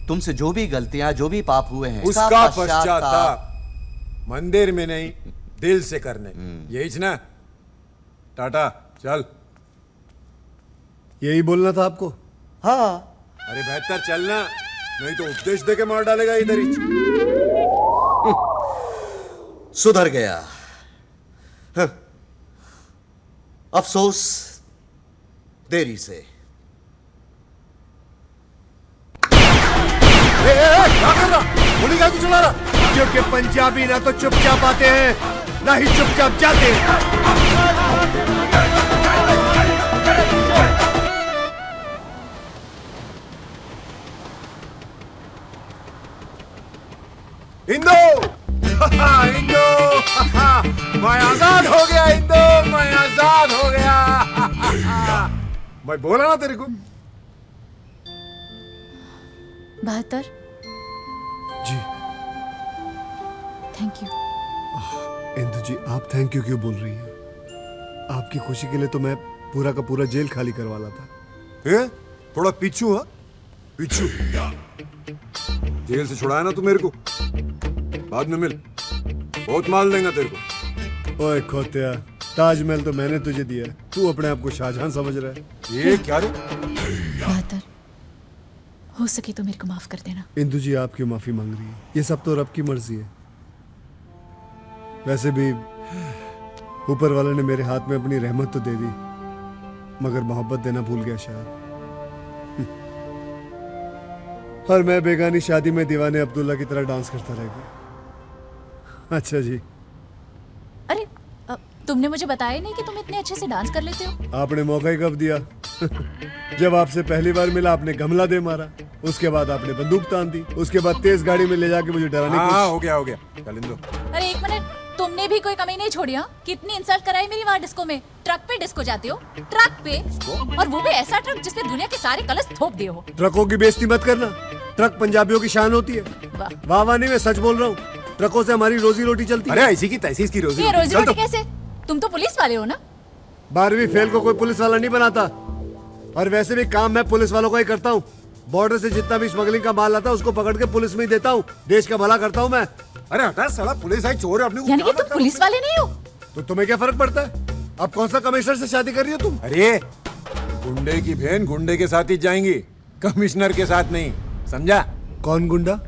तुमसे जो भी गलतियां, जो भी पाप हुए हैं, उसका पश्चाताप मंदिर में नहीं, दिल से करने। यही ना? टाटा, चल। यही बोलना था आपको? हाँ। अरे बेहतर चलना, नहीं तो उपदेश दे के मार डालेगा इधर ही। सुधर गया। अफसोस देरी से। क्या कर रहा? गोली क्या चला रहा? क्योंकि पंजाबी ना तो चुपचाप आते हैं, ना ही चुपचाप जाते हैं। इंदो, इंदो, मैं आजाद हो गया। इंदो, मैं आजाद हो गया। मैं बोला ना तेरे को। 72। जी। Thank you. इंदु जी, आप थैंक यू क्यों बोल रही हैं? आपकी खुशी के लिए तो मैं पूरा का पूरा जेल खाली करवा रहा था। थोड़ा पीछू। हाँ, पीछू। जेल से छुड़ाया ना तू मेरे को, बाद में मिल, बहुत माल देगा तेरे को। ओए खोतिया, ताजमहल तो मैंने तुझे दिया, तू अपने आप को शाहजहां समझ रहा है। ये क्या रे? 72, हो सके तो मेरे को माफ कर देना। इंदु जी, आप क्यों माफी मांग रही है? ये सब तो रब की मर्जी है। वैसे भी ऊपर वाले ने मेरे हाथ में अपनी रहमत तो दे दी, मगर मोहब्बत देना भूल गया शायद। और मैं बेगानी शादी में दीवाने अब्दुल्ला की तरह डांस करता रह गया। अच्छा जी। अरे तुमने मुझे बताया नहीं कि तुम इतने अच्छे से डांस कर लेते हो। आपने मौका ही कब दिया? जब आपसे पहली बार मिला आपने गमला दे मारा, उसके बाद आपने बंदूक तान दी, उसके बाद तेज गाड़ी में ले जाके मुझे डराने की। हाँ, हो गया चल इंदो। अरे एक मिनट, तुमने भी कोई कमी नहीं छोड़ी? हाँ, कितनी इंसल्ट कराई मेरी वहाँ डिस्को में। ट्रक पे डिस्को जाते हो, ट्रक पे, और वो भी ऐसा ट्रक जिसने दुनिया के सारे कलश थोप दिए हो। ट्रकों की बेइज्जती मत करना, ट्रक पंजाबियों की शान होती है। वाह वाह नहीं, मैं सच बोल रहा हूँ, ट्रकों से हमारी रोजी रोटी चलती है। अरे ऐसी की तैसी इसकी रोजी रोटी कैसे? तुम तो पुलिस वाले हो ना? 12वीं फेल को कोई पुलिस वाला नहीं बनाता, और वैसे भी काम मैं पुलिस वालों का ही करता हूँ। बॉर्डर से जितना भी स्मगलिंग का माल आता है उसको पकड़ के पुलिस में ही देता हूँ। देश का भला करता हूँ मैं। अरे हटा साला, पुलिस आई चोर है अपने को। यानी कि तुम पुलिस वाले नहीं हो? तो तुम्हें क्या फर्क पड़ता है? अब कौन सा कमिश्नर से शादी कर रही हो तुम? अरे गुंडे की बहन गुंडे के साथ ही जाएंगी, कमिश्नर के साथ नहीं, समझा? कौन गुंडा?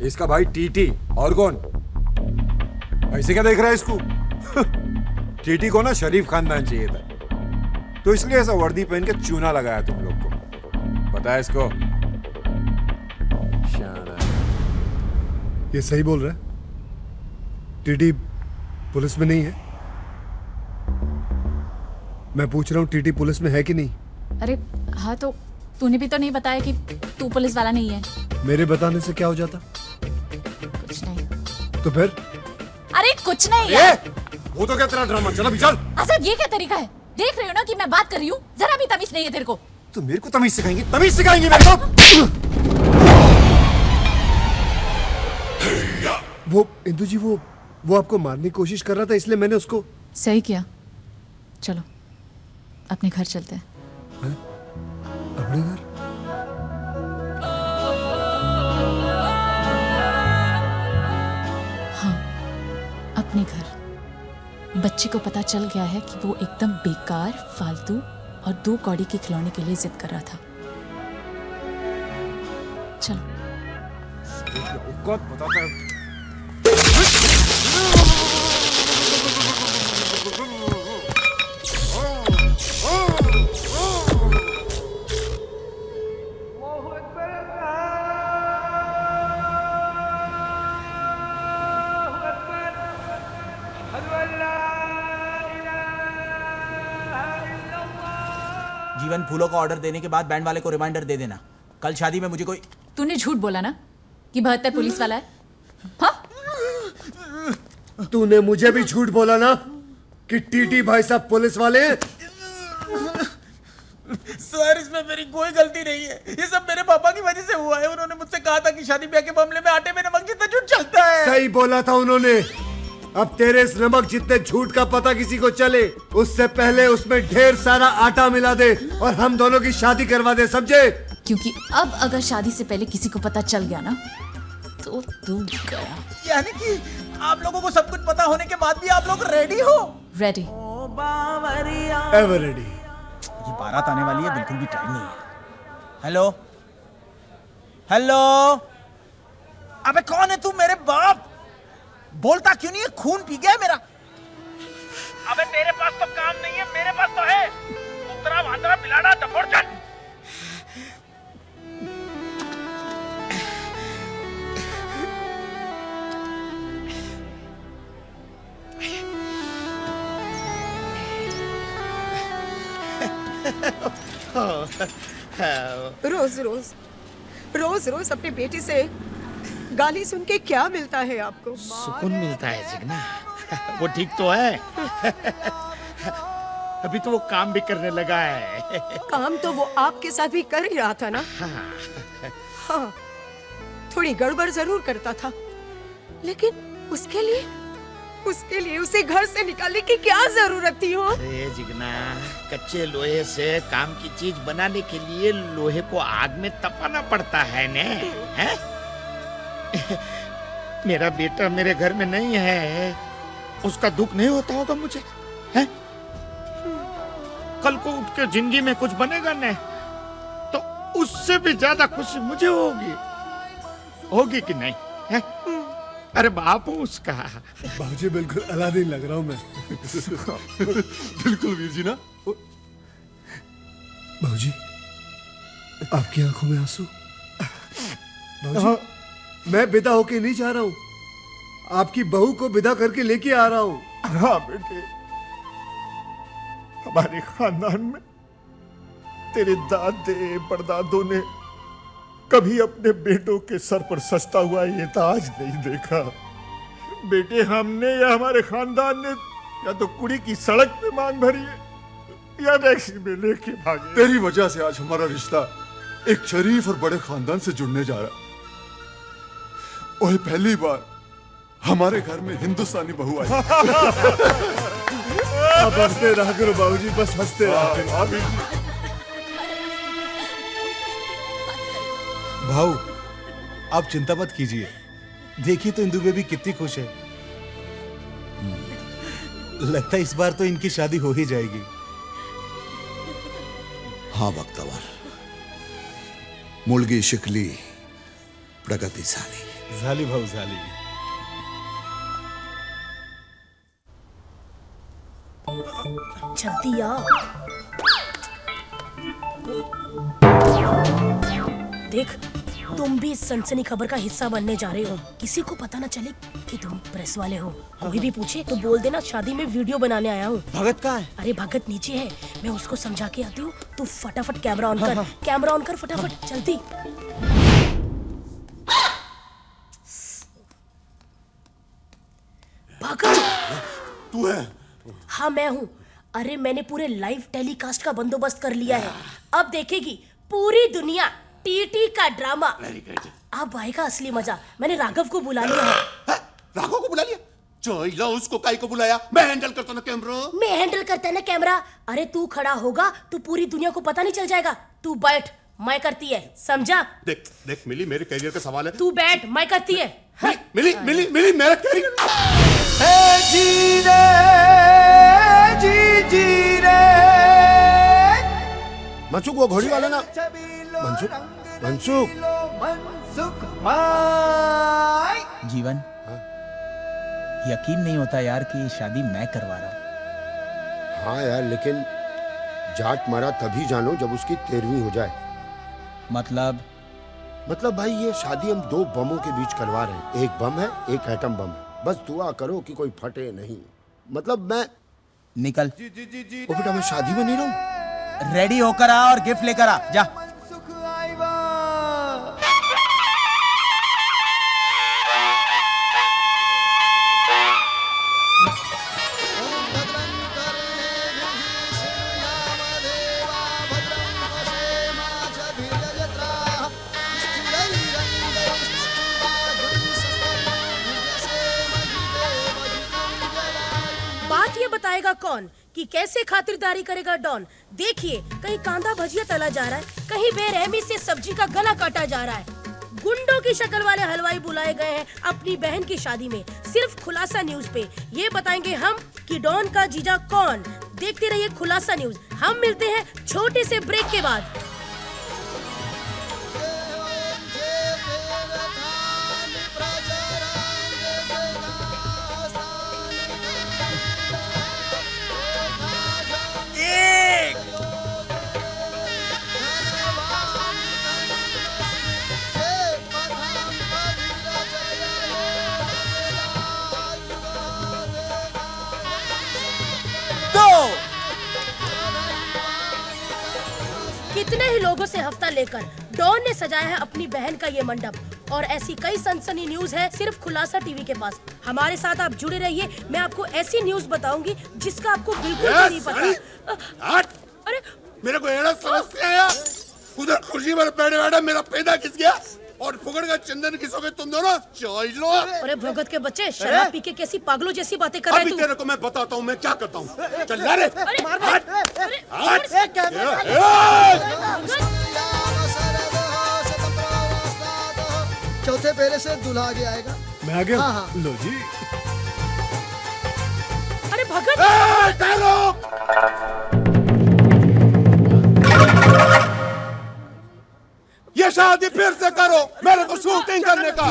इसका भाई टीटी। और कौन? ऐसे क्या देख रहा है इसको? टीटी को ना शरीफ खानदान चाहिए था, तो इसलिए ऐसा वर्दी पहन के चूना लगाया तुम लोग को। पता है इसको? ये सही बोल रहा है? टीटी पुलिस में नहीं है? मैं पूछ रहा हूँ टीटी पुलिस में है कि नहीं? अरे हाँ, तो तूने भी तो नहीं बताया कि तू पुलिस वाला नहीं है। मेरे बताने से क्या हो जाता? कुछ नहीं। तो फिर? अरे कुछ नहीं यार। वो तो क्या तेरा ड्रामा, चलो भी चल। असद ये क्या तरीका है? देख रही हो ना कि मैं बात कर रही हूँ, जरा भी तमीज नहीं है तेरे को। तो मेरे को तमीज सिखाएंगी? तमीज सिखाएंगी मेरे को? वो इंदु जी, वो आपको मारने की कोशिश कर रहा था, इसलिए मैंने उसको। सही किया। चलो अपने घर चलते हैं। अपने घर? हाँ, अपने घर। बच्चे को पता चल गया है कि वो एकदम बेकार, फालतू और 2 कौड़ी के खिलौने के लिए जिद कर रहा था। चलो। जीवन, फूलों का ऑर्डर देने के बाद बैंड वाले को रिमाइंडर दे देना, कल शादी में मुझे कोई। तूने झूठ बोला ना कि 72 पुलिस वाला है? हाँ? तूने मुझे भी झूठ बोला ना कि टीटी भाई साहब पुलिस वाले हैं? सर, इसमें मेरी कोई गलती नहीं है, ये सब मेरे पापा की वजह से हुआ है। उन्होंने मुझसे कहा था कि शादी ब्याह के मामले में आटे में नमक जितना झूठ चलता है। सही बोला था उन्होंने। अब तेरे इस नमक जितने झूठ का पता किसी को चले, उससे पहले उसमें ढेर सारा आटा मिला दे और हम दोनों की शादी करवा दे, समझे? क्योंकि अब अगर शादी से पहले किसी को पता चल गया ना तो तू गया। यानी कि आप लोगों को सब कुछ पता होने के बाद भी आप लोग रेडी हो? रेडी। Ever ready. ये बारात आने वाली है, बिल्कुल भी टाइम नहीं है। हेलो हेलो, अबे कौन है तू? मेरे बाप, बोलता क्यों नहीं है? खून पी गया मेरा। अबे तेरे पास तो काम नहीं है, मेरे पास तो है। उत्तरा भाद्रा पिलाड़ा डफोरचन। रोज रोज रोज रोज अपने बेटे से गाली सुन के क्या मिलता है आपको? सुकून मिलता है जिगना। वो ठीक तो है। अभी तो वो काम भी करने लगा है। काम तो वो आपके साथ भी कर ही रहा था ना। हाँ, थोड़ी गड़बड़ जरूर करता था, लेकिन उसके लिए उसे घर से निकालने की क्या जरूरत थी? हो अरे जिगना, कच्चे लोहे से काम की चीज बनाने के लिए लोहे को आग में तपाना पड़ता है ने? हैं? मेरा बेटा मेरे घर में नहीं है, उसका दुख नहीं होता होगा मुझे? हैं? कल को उठ के जिंदगी में कुछ बनेगा ने, तो उससे भी ज्यादा खुशी मुझे होगी कि नहीं? हैं? अरे बाप हूँ उसका। बाबूजी बिल्कुल अलादीन लग रहा हूँ मैं। बिल्कुल वीर जी ना। बाबूजी, आपकी आंखों में आंसू? बाबूजी, मैं विदा होके नहीं जा रहा हूँ, आपकी बहू को विदा करके लेके आ रहा हूँ। हाँ बेटे, हमारे खानदान में तेरे दादे परदादों ने कभी अपने बेटों के सर पर सजता हुआ ये ताज नहीं देखा। बेटे, हमने या हमारे खानदान ने या तो कुड़ी की सड़क पे मांग भरी है या टैक्सी में लेके भागे। तेरी वजह से आज हमारा रिश्ता एक शरीफ और बड़े खानदान से जुड़ने जा रहा है। ओए, पहली बार हमारे घर में हिंदुस्तानी बहू आई। अब हंसते रहा करो बाबूजी, बस हंसते रहा करो। भाऊ आप चिंता मत कीजिए, देखिए तो इंदु बेबी कितनी खुश है। लगता है इस बार तो इनकी शादी हो ही जाएगी। हाँ बख्तवर, मुलगी शिकली प्रगती झाली। झाली भाऊ झाली। जल्दी आ। देख, तुम भी इस सनसनी खबर का हिस्सा बनने जा रहे हो। किसी को पता ना चले कि तुम प्रेस वाले हो। कोई भी पूछे तो बोल देना शादी में वीडियो बनाने आया हूँ। भगत कहाँ है? अरे भगत नीचे है, मैं उसको समझा के आती हूँ। तू फटाफट कैमरा ऑन कर। कैमरा ऑन कर फटाफट, जल्दी। भगत तू है? हाँ मैं हूँ। अरे मैंने पूरे लाइव टेलीकास्ट का बंदोबस्त कर लिया है। अब देखेगी पूरी दुनिया टीटी का ड्रामा। अब आएगा असली मजा। मैंने राघव को बुला लिया है। राघव को बुला लिया? चलो उसको काई को बुलाया? मैं हैंडल करता ना कैमरा। मैं हैंडल करता ना कैमरा। अरे तू खड़ा होगा तो पूरी दुनिया को पता नहीं चल जाएगा। तू बैठ, मैं करती है, समझा? देख देख मिली, मेरे करियर का सवाल है। तू बैठ, मैं करती है। मिली मिली मिली मेरा करियर। जी रे जी रे। मनसुख वो घोड़ी वाला ना? मनसुख मनसुख जीवन, यकीन नहीं होता यार कि ये शादी मैं करवा रहा हूँ। हाँ यार, लेकिन जाट मारा तभी जानो जब उसकी 13वीं हो जाए। मतलब भाई ये शादी हम 2 बमों के बीच करवा रहे हैं। एक बम है, एक एटम बम है। बस दुआ करो कि कोई फटे नहीं। मतलब मैं निकल। ओ बेटा, मैं शादी में नहीं रहूं। रेडी होकर आ और गिफ्ट लेकर आ जा। बात ये बताएगा कौन कि कैसे खातिरदारी करेगा डॉन। देखिए, कहीं कांदा भजिया तला जा रहा है, कहीं बेरहमी से सब्जी का गला काटा जा रहा है। गुंडों की शक्ल वाले हलवाई बुलाए गए हैं अपनी बहन की शादी में। सिर्फ खुलासा न्यूज पे ये बताएंगे हम कि डॉन का जीजा कौन। देखते रहिए खुलासा न्यूज। हम मिलते हैं छोटे से ब्रेक के बाद। कितने ही लोगों से हफ्ता लेकर डॉन ने सजाया है अपनी बहन का ये मंडप। और ऐसी कई सनसनी न्यूज है सिर्फ खुलासा टीवी के पास। हमारे साथ आप जुड़े रहिए। मैं आपको ऐसी न्यूज बताऊंगी जिसका आपको बिल्कुल भी नहीं पता। अरे मेरे को एड़ा समझते हैं यार। उधर खुर्सी पर बैठे बैठे मेरा पैदा किस गया और फुकड़ का चंदन किसोगे तुम दोनों? चलो। अरे भगत के बच्चे, शराब पी के कैसी पागलों जैसी बातें कर रहे अभी तू। तेरे को मैं बताता हूँ मैं क्या करता हूँ। चल रे। चौथे फेरे से दूल्हा आगे आएगा। मैं आ गया। हाँ। लो जी। अरे भगत, ये शादी फिर से करो, मेरे को शूटिंग करने का।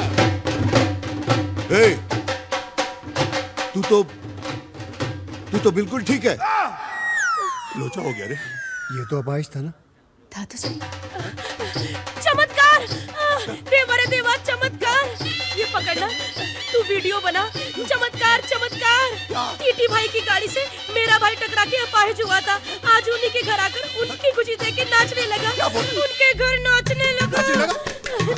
तू तो बिल्कुल ठीक है। लोचा हो गया रे। ये तो अपाइश था ना? था तो सही। चमत्कार! देवा रे देवा, चमत्कार! ये पकड़ना, तू वीडियो बना। चमत्कार चमत्कार! टीटी भाई की गाड़ी से मेरा भाई टकरा के अपाहिज हुआ था। आज उन्हीं के घर आकर उनकी खुशी देख के नाचने लगा। उनके घर नाचने लगा।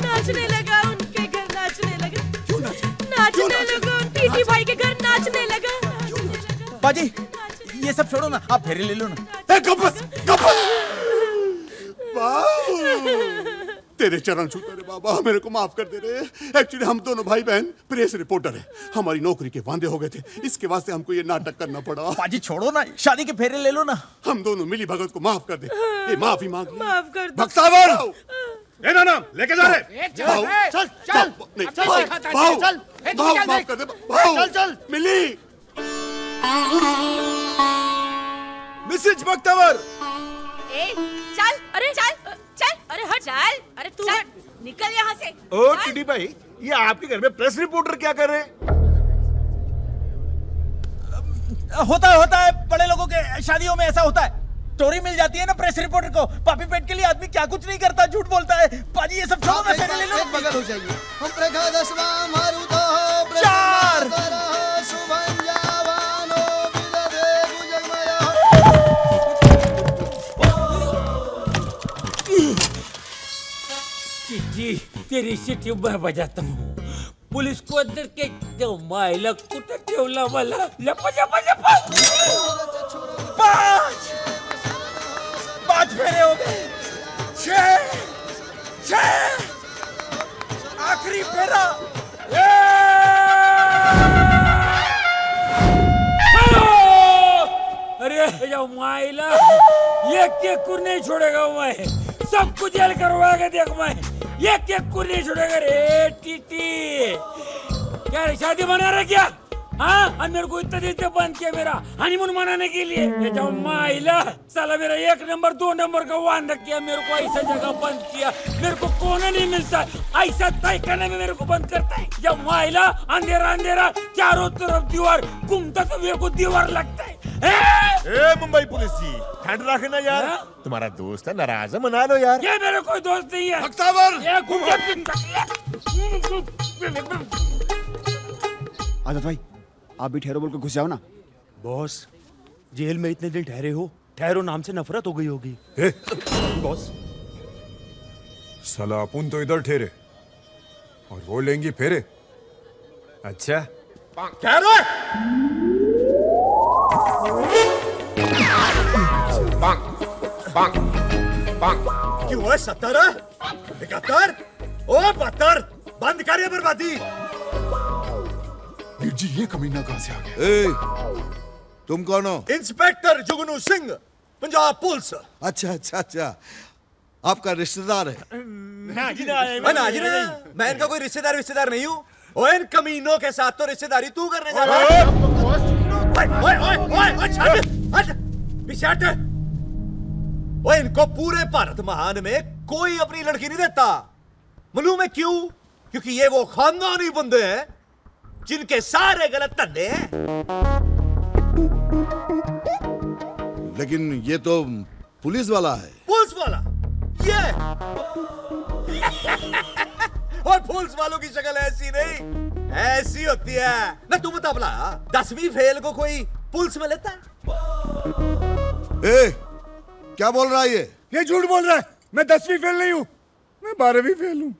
नाचने लगा उनके घर नाचने लगा। नाचने लगा टीटी भाई के घर नाचने लगा। बाजी, ये सब छोड़ो ना, आप फेरे ले लो ना। तेरे चरण छूते रे बाबा, मेरे को माफ कर दे रे। एक्चुअली हम दोनों भाई बहन प्रेस रिपोर्टर हैं। हमारी नौकरी के वादे हो गए थे, इसके वास्ते हमको ये नाटक करना पड़ा। बाजी छोड़ो ना, शादी के फेरे ले लो ना। हम दोनों मिली भगत को माफ कर दे। ये माफी मांग। माफ कर दो। भक्तावर, ए ना लेके जा रहे। चल चल चल चल माफ कर दे भाऊ। चल चल मिली मिसेज बख्तावर। ए, चल अरे चल चल अरे हट चल अरे तू हट निकल यहाँ से। ओ टीटी भाई, ये आपके घर में प्रेस रिपोर्टर क्या कर रहे हैं? होता है बड़े लोगों के शादियों में ऐसा होता है। स्टोरी मिल जाती है ना प्रेस रिपोर्टर को। पापी पेट के लिए आदमी क्या कुछ नहीं करता, झूठ बोलता है। पाजी ये सब छोड़ो, मैं फेरे ले लूं। एक बगल हो जाइए। हम प्रकाशवा मारुतो चार सुभंजावानो विदधे भुजगमया। जी तेरी सिटी मैं बजाता हूँ। पुलिस को अंदर के जो मायला कुठे ठेवला मला लपा लपा लपा। पांच फेरे हो गए। छह आखिरी फेरा। अरे जो मायला ये केक नहीं छोड़ेगा मैं। सब कुछ जेल करवाएगा देख मैं। ये केक को नहीं छोड़ेगा रे टीटी। क्या रे शादी मना रहा क्या? हाँ और मेरे को इतना देर बंद किया मेरा हनीमून मनाने के लिए। ये जाओ माइला साला मेरा 1 नंबर 2 नंबर का वादा किया, मेरे को ऐसा जगह बंद किया। मेरे को कोना नहीं मिलता, ऐसा तय करने में मेरे को बंद करता है। जब माइला अंधेरा अंधेरा चारों तरफ दीवार घूमता तो मेरे को दीवार लगता है। ए मुंबई पुलिस जी, ठंड रखना यार। तुम्हारा दोस्त है, नाराज है, मना लो यार। ये मेरे कोई दोस्त नहीं है। आजाद भाई, आप भी ठहरो बोल के घुस जाओ ना। बॉस, जेल में इतने दिन ठहरे हो, ठहरो नाम से नफरत हो गई होगी। बॉस साला अपन तो इधर ठहरे और वो लेंगी फेरे। अच्छा क्या रो? क्यों है 70 71 ओ 72 बंद करिए बर्बादी। वीर जी ये कमीना कहां से आ गया? तुम कौन हो? इंस्पेक्टर जुगनू सिंह, पंजाब पुलिस। अच्छा अच्छा अच्छा, आपका रिश्तेदार है? ना जी ना, मैं इनका कोई रिश्तेदार नहीं हूँ। ओए इन कमीनों के साथ तो रिश्तेदारी तू करने जा रहा है। ओए इनको पूरे भारत महान में कोई अपनी लड़की नहीं देता। मालूम है क्यों? क्योंकि ये वो खानदानी बंदे हैं जिनके सारे गलत धंधे हैं। लेकिन ये तो पुलिस वाला है। पुलिस वाला ये और पुलिस वालों की शक्ल ऐसी नहीं, ऐसी होती है ना। तू बता भला 10वीं फेल को कोई पुलिस में लेता है? ए, क्या बोल रहा है ये झूठ बोल रहा है। मैं 10वीं फेल नहीं हूँ, मैं 12वीं फेल हूँ।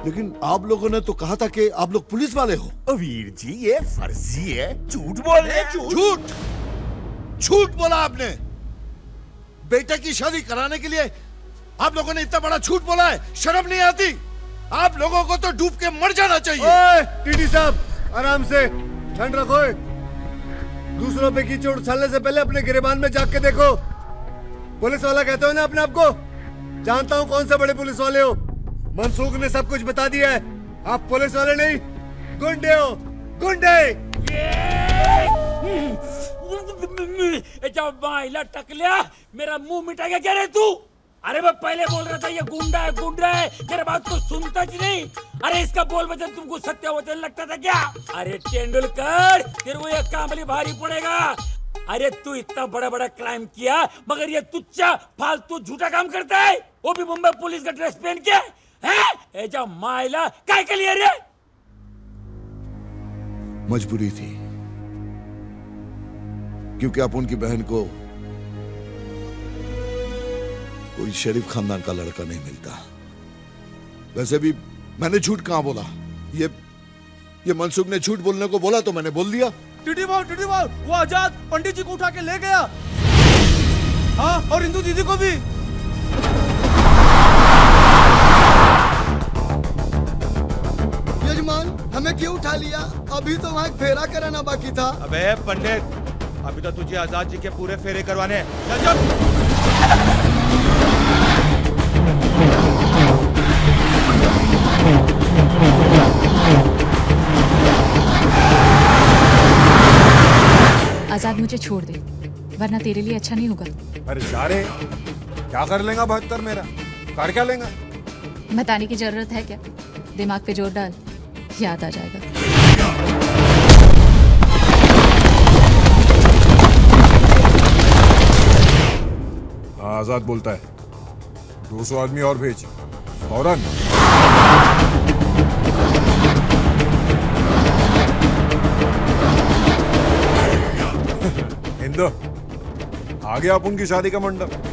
लेकिन आप लोगों ने तो कहा था कि आप लोग पुलिस वाले हो। वीर जी ये फर्जी है, झूठ बोल रहे हैं। झूठ बोला आपने। बेटे की शादी कराने के लिए आप लोगों ने इतना बड़ा झूठ बोला है, शर्म नहीं आती? आप लोगों को तो डूब के मर जाना चाहिए। ओए टीटी साहब आराम से, ठंड रखो। दूसरों पे कीचड़ उछालने से पहले अपने गिरेबान में जाग के देखो। पुलिस वाला कहते हो ना अपने आप को? जानता हूँ कौन से बड़े पुलिस वाले हो। मनसूख ने सब कुछ बता दिया है। आप पुलिस वाले नहीं, गुंडे हो, गुंडे। जब माइला टकलिया मेरा मुंह मिटा गया क्या रे तू? अरे मैं पहले बोल रहा था ये गुंडा है, मेरे बात को सुनता ही नहीं। अरे इसका बोल वचन तुमको सत्य वचन लगता था क्या? अरे तेंदुलकर तेरे को ये कामली भारी पड़ेगा। अरे तू इतना बड़ा बड़ा क्राइम किया मगर ये तुच्चा फालतू झूठा काम करता है, वो भी मुंबई पुलिस का ड्रेस पहन के है? जा माइला काय के लिए रे? मजबूरी थी, क्योंकि आप उनकी बहन को कोई शरीफ खानदान का लड़का नहीं मिलता। वैसे भी मैंने झूठ कहां बोला? ये मनसूख ने झूठ बोलने को बोला तो मैंने बोल दिया। टीटी बाबू, वो आजाद पंडित जी को उठा के ले गया। हाँ, और इंदू दीदी को भी। यजमान हमें क्यों उठा लिया? अभी तो वहाँ एक फेरा कराना बाकी था। अबे पंडित, अभी तो तुझे आजाद जी के पूरे फेरे करवाने हैं। चल चल। आजाद मुझे छोड़ दे, वरना तेरे लिए अच्छा नहीं होगा। अरे जा रे, क्या कर लेगा 72 मेरा? कर क्या लेगा? बताने की जरूरत है क्या? दिमाग पे जोर डाल, याद आ जाएगा। हाँ, आजाद बोलता है 200 आदमी और भेज फौरन। हिंदू आ गया अपन की शादी का मंडप।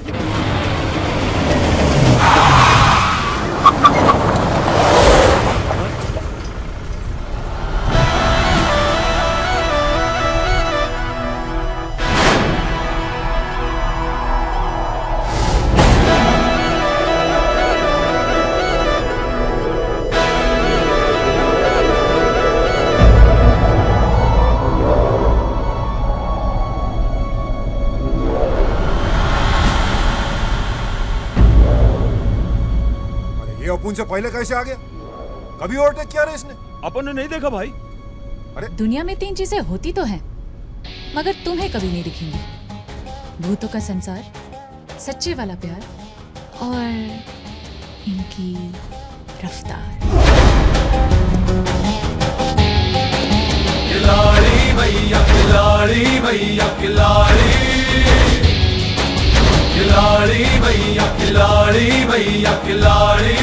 अपन से पहले कैसे आ गया? कभी ओवरटेक किया रे इसने? अपन ने नहीं देखा भाई। अरे दुनिया में 3 चीजें होती तो हैं, मगर तुम्हें कभी नहीं दिखेंगी। भूतों का संसार, सच्चे वाला प्यार और इनकी रफ्तार। खिलाड़ी भैया, खिलाड़ी भैया, खिलाड़ी, खिलाड़ी भैया, खिलाड़ी भैया, खिलाड़ी।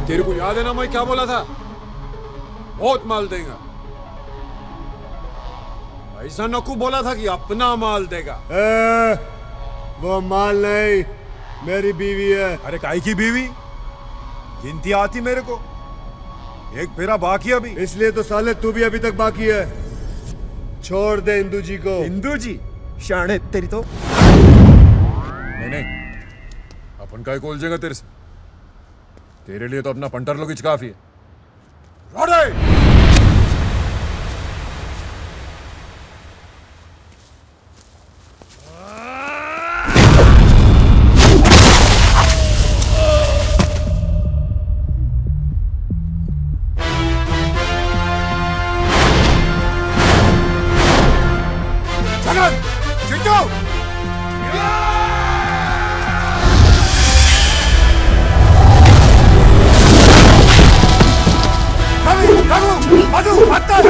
तेरे को याद है ना मैं क्या बोला था? बहुत माल देगा। ऐसा नकू बोला था कि अपना माल देगा। वो माल नहीं, मेरी बीवी है। अरे काई की बीवी? गिनती आती मेरे को, एक फेरा बाकी अभी। इसलिए तो साले तू भी अभी तक बाकी है। छोड़ दे इंदू जी को। इंदू जी शाणे तेरी तो। नहीं नहीं, अपन का कोल जाएगा तेरे से। तेरे लिए तो अपना पंटर लोग काफी है। रोडे! जगत! चिंटू! मधु अंदर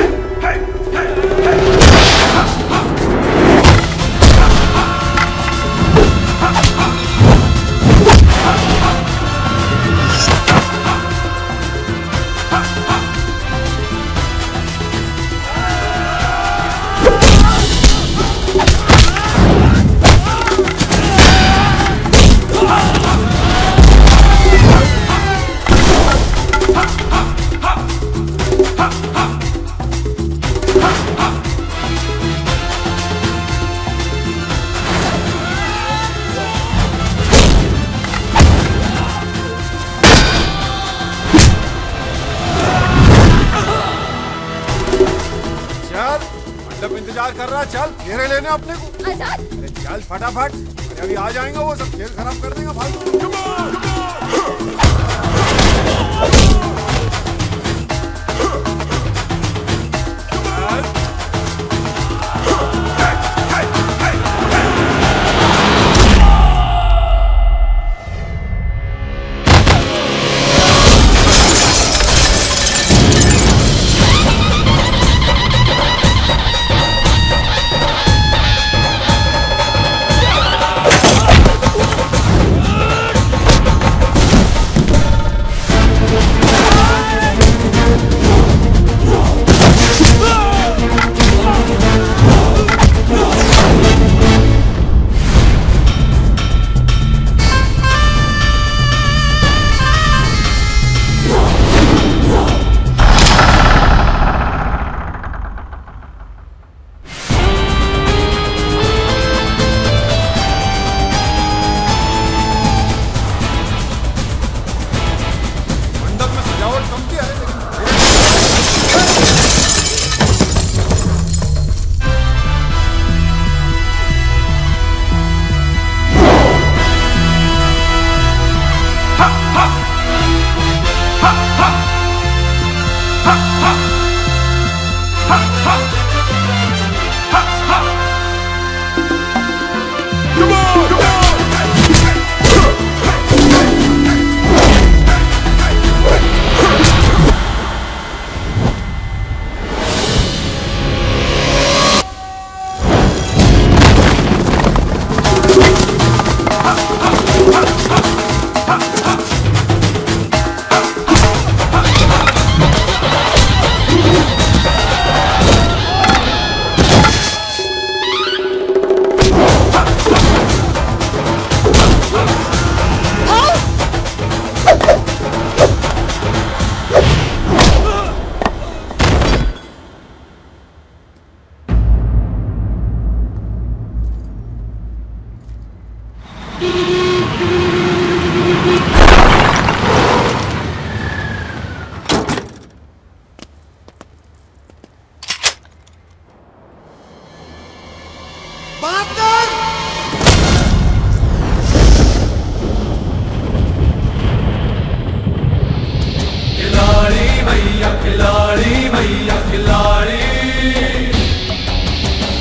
इंतजार कर रहा। चल घेरे लेने अपने को। आजाद! अरे चल फटाफट, अरे अभी आ जाएंगे वो सब, खेल खराब कर देगा फालतू। खिलाड़ी भैया खिलाड़ी भैया खिलाड़ी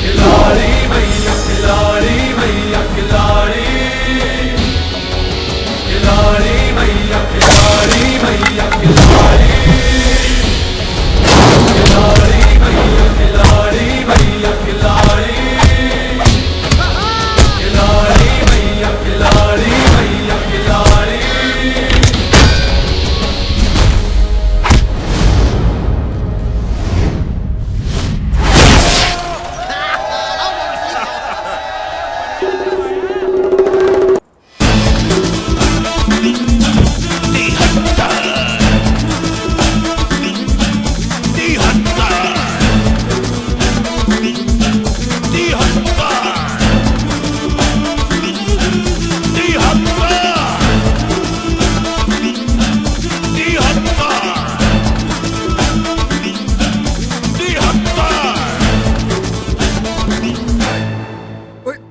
खिलाड़ी भैया खिलाड़ी भैया खिलाड़ी खिलाड़ी भैया खिलाड़ी भैया खिलाड़ी खिलाड़ी भैया खिलाड़ी भैया खिलाड़ी खिलाड़ी भैया खिलाड़ी भैया खिलाड़ी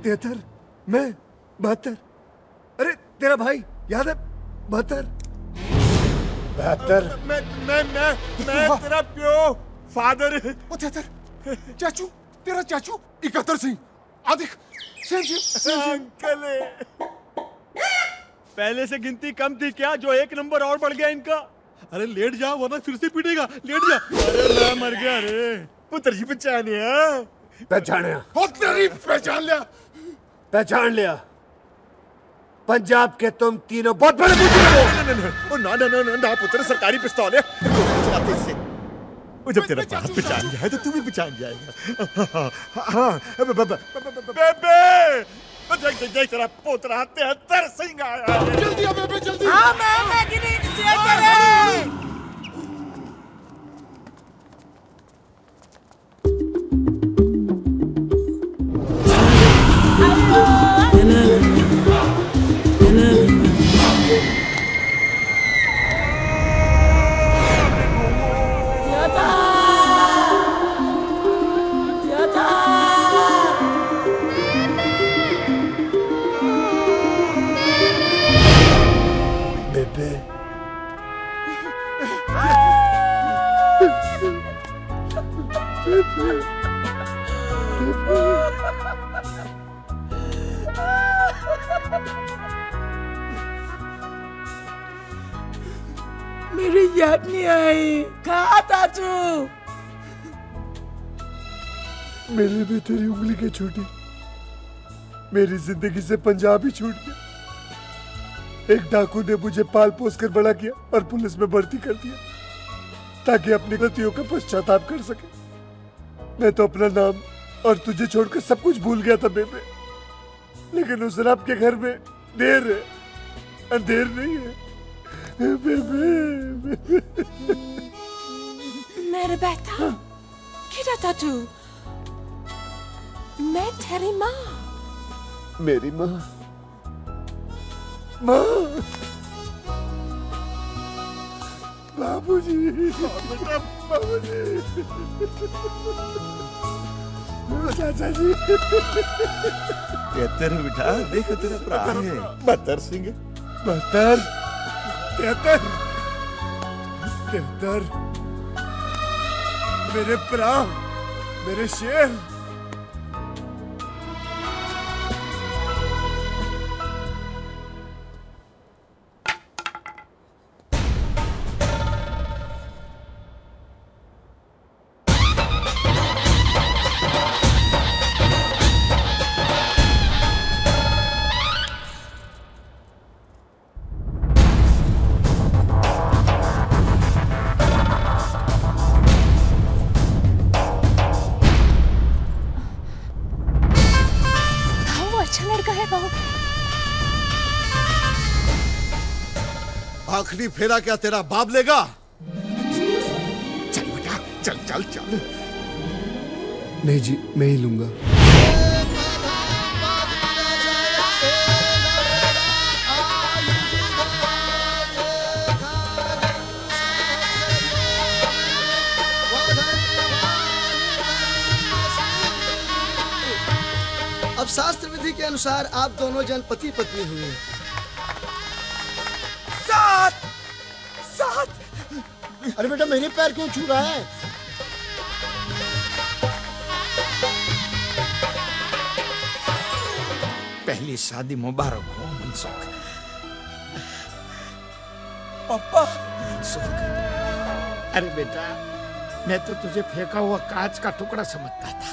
तेतर मैं 72। अरे तेरा भाई याद है 72। मैं तेरा प्यो फादर। ओ तेतर चाचू, तेरा चाचू 71 सिंह। आ देख सेम अंकल पहले से गिनती कम थी क्या जो एक नंबर और बढ़ गया इनका? अरे लेट जा वरना फिर से पीटेगा, लेट जा। अरे मैं मर गया रे। पुत्र जी पहचानिया ओ तेरी पहचान लिया। पहचान लिया। पंजाब के तुम तीनों बहुत बड़े बुजुर्ग हो। ना पुत्र, सरकारी पिस्तौल है। इससे वो जब तेरा बाप पहचान जाए तो तू भी पहचान जाएगा। हाँ बेबे देख तेरा पोतरा 73 सिंह आया। जल्दी आ बेबे जल्दी। हाँ मैं गिनी चेक बेबे मेरी याद नहीं आई। कहा था तू? मेरे भी तेरी उंगली के छूटी। मेरी जिंदगी से पंजाब ही छूट गया। एक डाकू ने मुझे पाल पोस कर बड़ा किया और पुलिस में भर्ती कर दिया ताकि अपनी गलतियों का पश्चाताप कर सके। मैं तो अपना नाम और तुझे छोड़कर सब कुछ भूल गया था बेबे। लेकिन उस रब के घर में देर है, अंधेर नहीं है बेबे। मेरे बेटा किधर था तू? मैं तेरी माँ। मेरी माँ माँ बाबूजी बेटा बाबूजी चाचा जी। तेतर बेटा देख तेरा भरा है 72 सिंह। 72 73 मेरे भरा मेरे शेर। आखिरी फेरा क्या तेरा बाप लेगा? चल बेटा चल चल चल। नहीं जी मैं ही लूंगा। शास्त्र विधि के अनुसार आप दोनों जन पति पत्नी हुए। साथ अरे बेटा मेरे पैर क्यों छू रहा है? पहली शादी मुबारक हो मनसुख। पापा अरे बेटा, मैं तो तुझे फेंका हुआ कांच का टुकड़ा समझता था,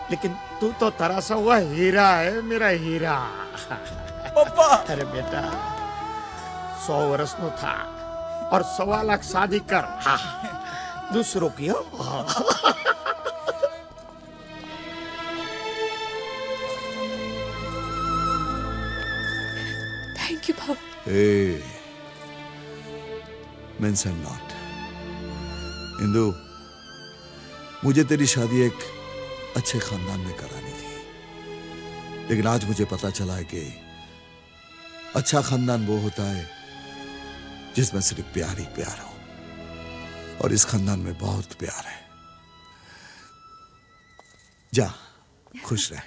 लेकिन तू तो तरासा हुआ हीरा है, मेरा हीरा। पापा अरे बेटा, 100 वर्ष नो था और 1.25 लाख शादी कर। हाँ, दूसरों की हो। Thank you Baba. Hey, mention not. Indu, मुझे तेरी शादी एक अच्छे खानदान में करानी थी, लेकिन आज मुझे पता चला है कि अच्छा खानदान वो होता है जिसमें सिर्फ प्यार ही प्यार हो, और इस खानदान में बहुत प्यार है। जा, खुश रह।